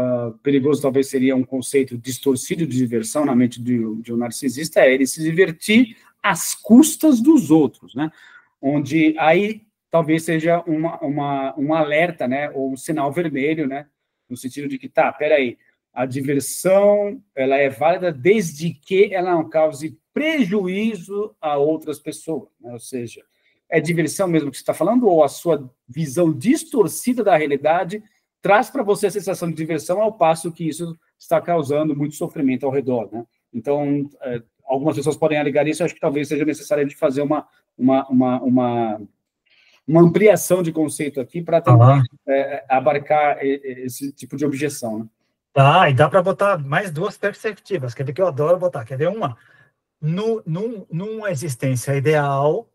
perigoso talvez seria um conceito distorcido de diversão na mente de um narcisista, ele se divertir às custas dos outros, né? Onde aí talvez seja um alerta, né, ou um sinal vermelho, né, no sentido de que, peraí, a diversão ela é válida desde que ela não cause prejuízo a outras pessoas, né? Ou seja, é diversão mesmo que você está falando, ou a sua visão distorcida da realidade traz para você a sensação de diversão, ao passo que isso está causando muito sofrimento ao redor, né? Então, algumas pessoas podem alegar isso, eu acho que talvez seja necessário de fazer uma ampliação de conceito aqui para também abarcar esse tipo de objeção, né? Tá, e dá para botar mais duas perspectivas, quer ver que eu adoro botar, quer ver uma? Numa existência ideal,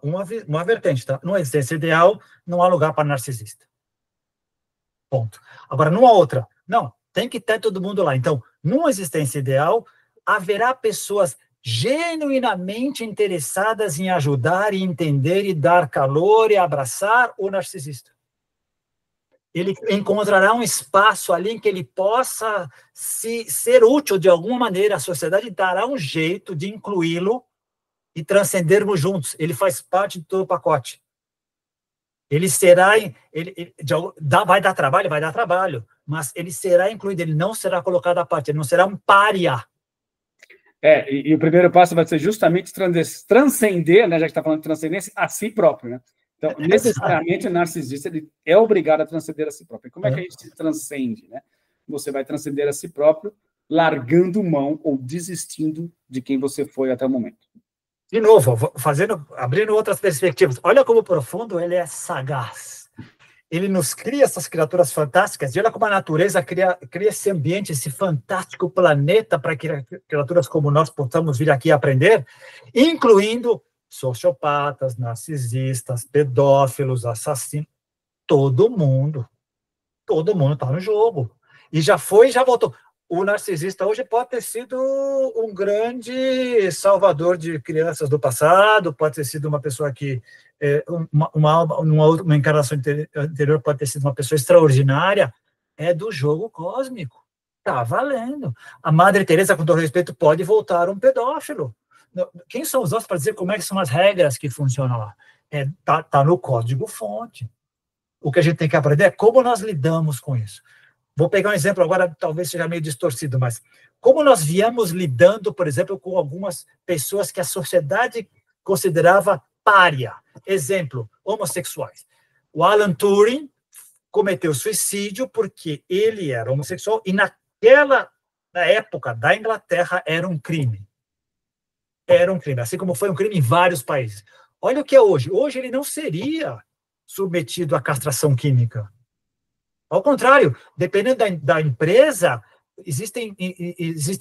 uma vertente, tá? Numa existência ideal, não há lugar para narcisista. Ponto. Agora, numa outra, não, tem que ter todo mundo lá. Então, numa existência ideal, haverá pessoas genuinamente interessadas em ajudar e entender e dar calor e abraçar o narcisista. Ele encontrará um espaço ali em que ele possa ser útil de alguma maneira. A sociedade dará um jeito de incluí-lo e transcendermos juntos. Ele faz parte de todo o pacote. Ele será... vai dar trabalho, mas ele será incluído, ele não será colocado à parte, ele não será um pária. E o primeiro passo vai ser justamente transcender, né, já que está falando de transcendência, a si próprio, né? Então, necessariamente, o narcisista ele é obrigado a transcender a si próprio. E como é que a gente se transcende, né? Você vai transcender a si próprio, largando mão ou desistindo de quem você foi até o momento. De novo, abrindo outras perspectivas. Olha como profundo ele é sagaz. Ele nos cria essas criaturas fantásticas, e olha como a natureza cria esse ambiente, esse fantástico planeta para que criaturas como nós possamos vir aqui aprender, incluindo sociopatas, narcisistas, pedófilos, assassinos, todo mundo está no jogo. E já foi e já voltou. O narcisista hoje pode ter sido um grande salvador de crianças do passado, pode ter sido uma pessoa que, uma encarnação anterior, pode ter sido uma pessoa extraordinária. É do jogo cósmico. Está valendo. A Madre Teresa, com todo respeito, pode voltar um pedófilo. Quem são os nossos para dizer como é que são as regras que funcionam lá? Tá no código-fonte. O que a gente tem que aprender é como nós lidamos com isso. Vou pegar um exemplo agora, talvez seja meio distorcido, mas como nós viemos lidando, por exemplo, com algumas pessoas que a sociedade considerava pária. Exemplo, homossexuais. O Alan Turing cometeu suicídio porque ele era homossexual e na época da Inglaterra era um crime. Era um crime, assim como foi um crime em vários países. Olha o que é hoje. Hoje ele não seria submetido à castração química. Ao contrário, dependendo da empresa, existem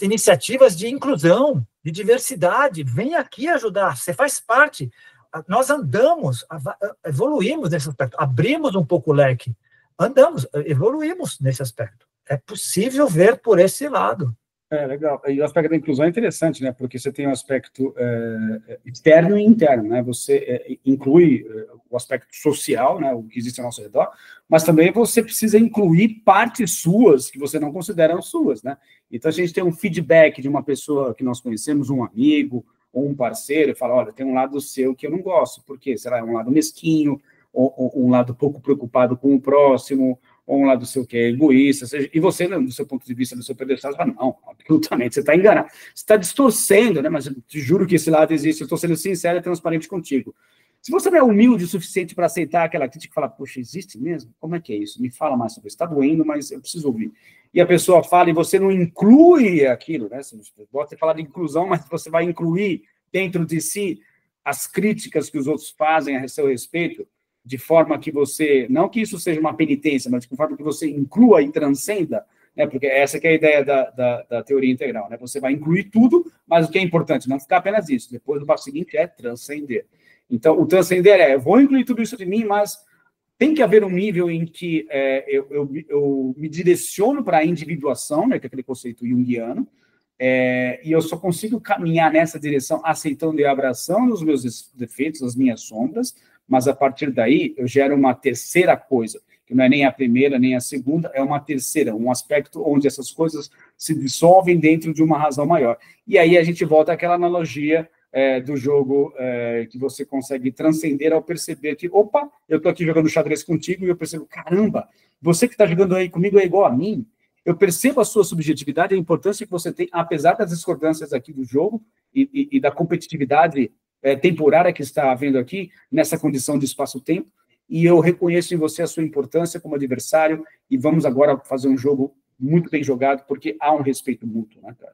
iniciativas de inclusão, de diversidade. Vem aqui ajudar, você faz parte. Nós evoluímos nesse aspecto, abrimos um pouco o leque, evoluímos nesse aspecto. É possível ver por esse lado. Legal. E o aspecto da inclusão é interessante, né? Porque você tem um aspecto externo e interno, né? Você inclui o aspecto social, né? O que existe ao nosso redor, mas também você precisa incluir partes suas que você não considera suas, né? Então, a gente tem um feedback de uma pessoa que nós conhecemos, um amigo ou um parceiro, e fala, olha, tem um lado seu que eu não gosto. Por quê? Será um lado mesquinho, ou um lado pouco preocupado com o próximo, ou um lado seu que é egoísta, e você, do seu ponto de vista, do seu pedestal, fala, não, absolutamente, você está enganado, você está distorcendo, né? Mas eu te juro que esse lado existe, eu estou sendo sincero e transparente contigo. Se você não é humilde o suficiente para aceitar aquela crítica e falar, poxa, existe mesmo? Como é que é isso? Me fala mais sobre isso, está doendo, mas eu preciso ouvir. E a pessoa fala e você não inclui aquilo, né? Você pode falar de inclusão, mas você vai incluir dentro de si as críticas que os outros fazem a seu respeito, de forma que você, não que isso seja uma penitência, mas de forma que você inclua e transcenda, né? Porque essa que é a ideia da teoria integral, né? Você vai incluir tudo, mas o que é importante, não ficar apenas isso. Depois, o passo seguinte é transcender. Então, o transcender eu vou incluir tudo isso de mim, mas tem que haver um nível em que eu me direciono para a individuação, né? Que é aquele conceito junguiano, e eu só consigo caminhar nessa direção aceitando e abraçando os meus defeitos, as minhas sombras, mas a partir daí eu gero uma terceira coisa, que não é nem a primeira, nem a segunda, é uma terceira, um aspecto onde essas coisas se dissolvem dentro de uma razão maior. E aí a gente volta àquela analogia do jogo que você consegue transcender ao perceber que, opa, eu estou aqui jogando xadrez contigo e eu percebo, caramba, você que está jogando aí comigo é igual a mim. eu percebo a sua subjetividade, a importância que você tem, apesar das discordâncias aqui do jogo e da competitividade temporária que está havendo aqui, nessa condição de espaço-tempo, e eu reconheço em você a sua importância como adversário, e vamos agora fazer um jogo muito bem jogado, porque há um respeito mútuo, né, cara?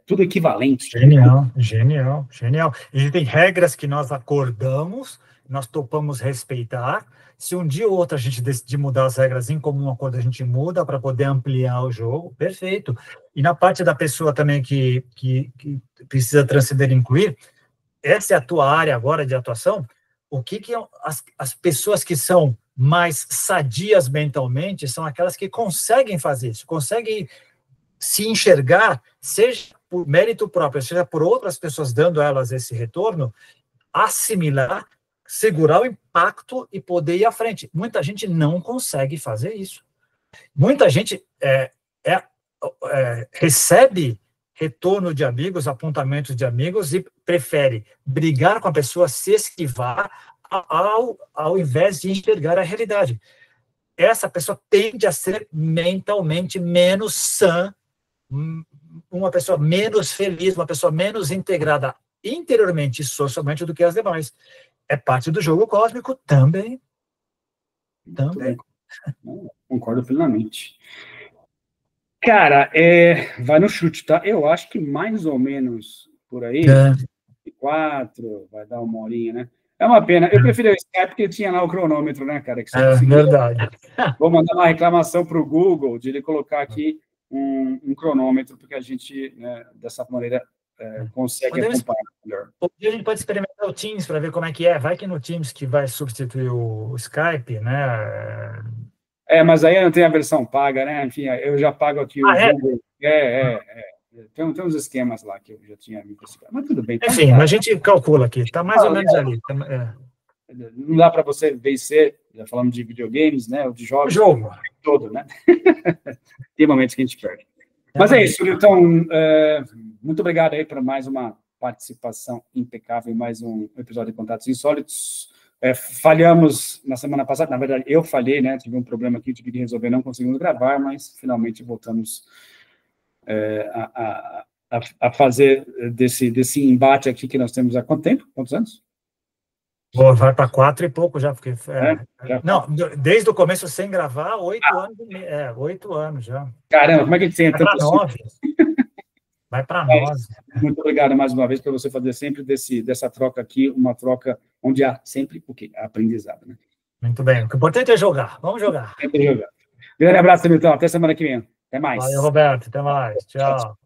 Tudo equivalente. Genial, genial, genial. Existem regras que nós acordamos, nós topamos respeitar. Se um dia ou outro a gente decidir mudar as regras em comum acordo, a gente muda para poder ampliar o jogo, perfeito. E na parte da pessoa também que precisa transcender e incluir, essa é a tua área agora de atuação, o que as pessoas que são mais sadias mentalmente são aquelas que conseguem fazer isso, conseguem se enxergar, seja por mérito próprio, seja por outras pessoas dando a elas esse retorno, assimilar, segurar o impacto e poder ir à frente. Muita gente não consegue fazer isso. Muita gente recebe retorno de amigos, apontamentos de amigos e prefere brigar com a pessoa, se esquivar, ao invés de enxergar a realidade. Essa pessoa tende a ser mentalmente menos sã, uma pessoa menos feliz, uma pessoa menos integrada interiormente e socialmente do que as demais. É parte do jogo cósmico também. Também. Concordo plenamente. Cara, vai no chute, tá? Eu acho que mais ou menos por aí, 4, vai dar uma horinha, né? É uma pena. Eu prefiro o Skype porque tinha lá o cronômetro, né, cara? Que verdade. Vou mandar uma reclamação para o Google de ele colocar aqui um cronômetro, porque a gente, né, dessa maneira, consegue acompanhar melhor. Um dia a gente pode experimentar o Teams para ver como é que é. Vai que no Teams que vai substituir o Skype, né? Mas aí eu não tenho a versão paga, né? Enfim, eu já pago aqui o Google. Tem uns esquemas lá que eu já tinha visto. Mas tudo bem. Enfim, a gente calcula aqui. Está mais ou menos ali. Não dá para você vencer, já falamos de videogames, né? Ou de jogos. O jogo. Todo, né? Tem momentos que a gente perde. Mas é isso, então, muito obrigado aí por mais uma participação impecável em mais um episódio de Contatos Insólitos. Falhamos na semana passada, na verdade, eu falhei, né? Tive um problema aqui, tive que resolver, não conseguimos gravar, mas finalmente voltamos a fazer desse embate aqui que nós temos há quanto tempo? Quantos anos? Vai para 4 e pouco já, porque... não, desde o começo sem gravar, 8 anos. 8 anos já. Caramba, como é que a gente tem tanto... 9. Vai para 9. Muito obrigado mais uma vez por você fazer sempre dessa troca aqui, uma troca onde há sempre o quê? Aprendizado, né? Muito bem. O que é importante é jogar. Vamos jogar. Sempre jogar. Grande abraço, Milton. Até semana que vem. Até mais. Valeu, Roberto. Até mais. Tchau.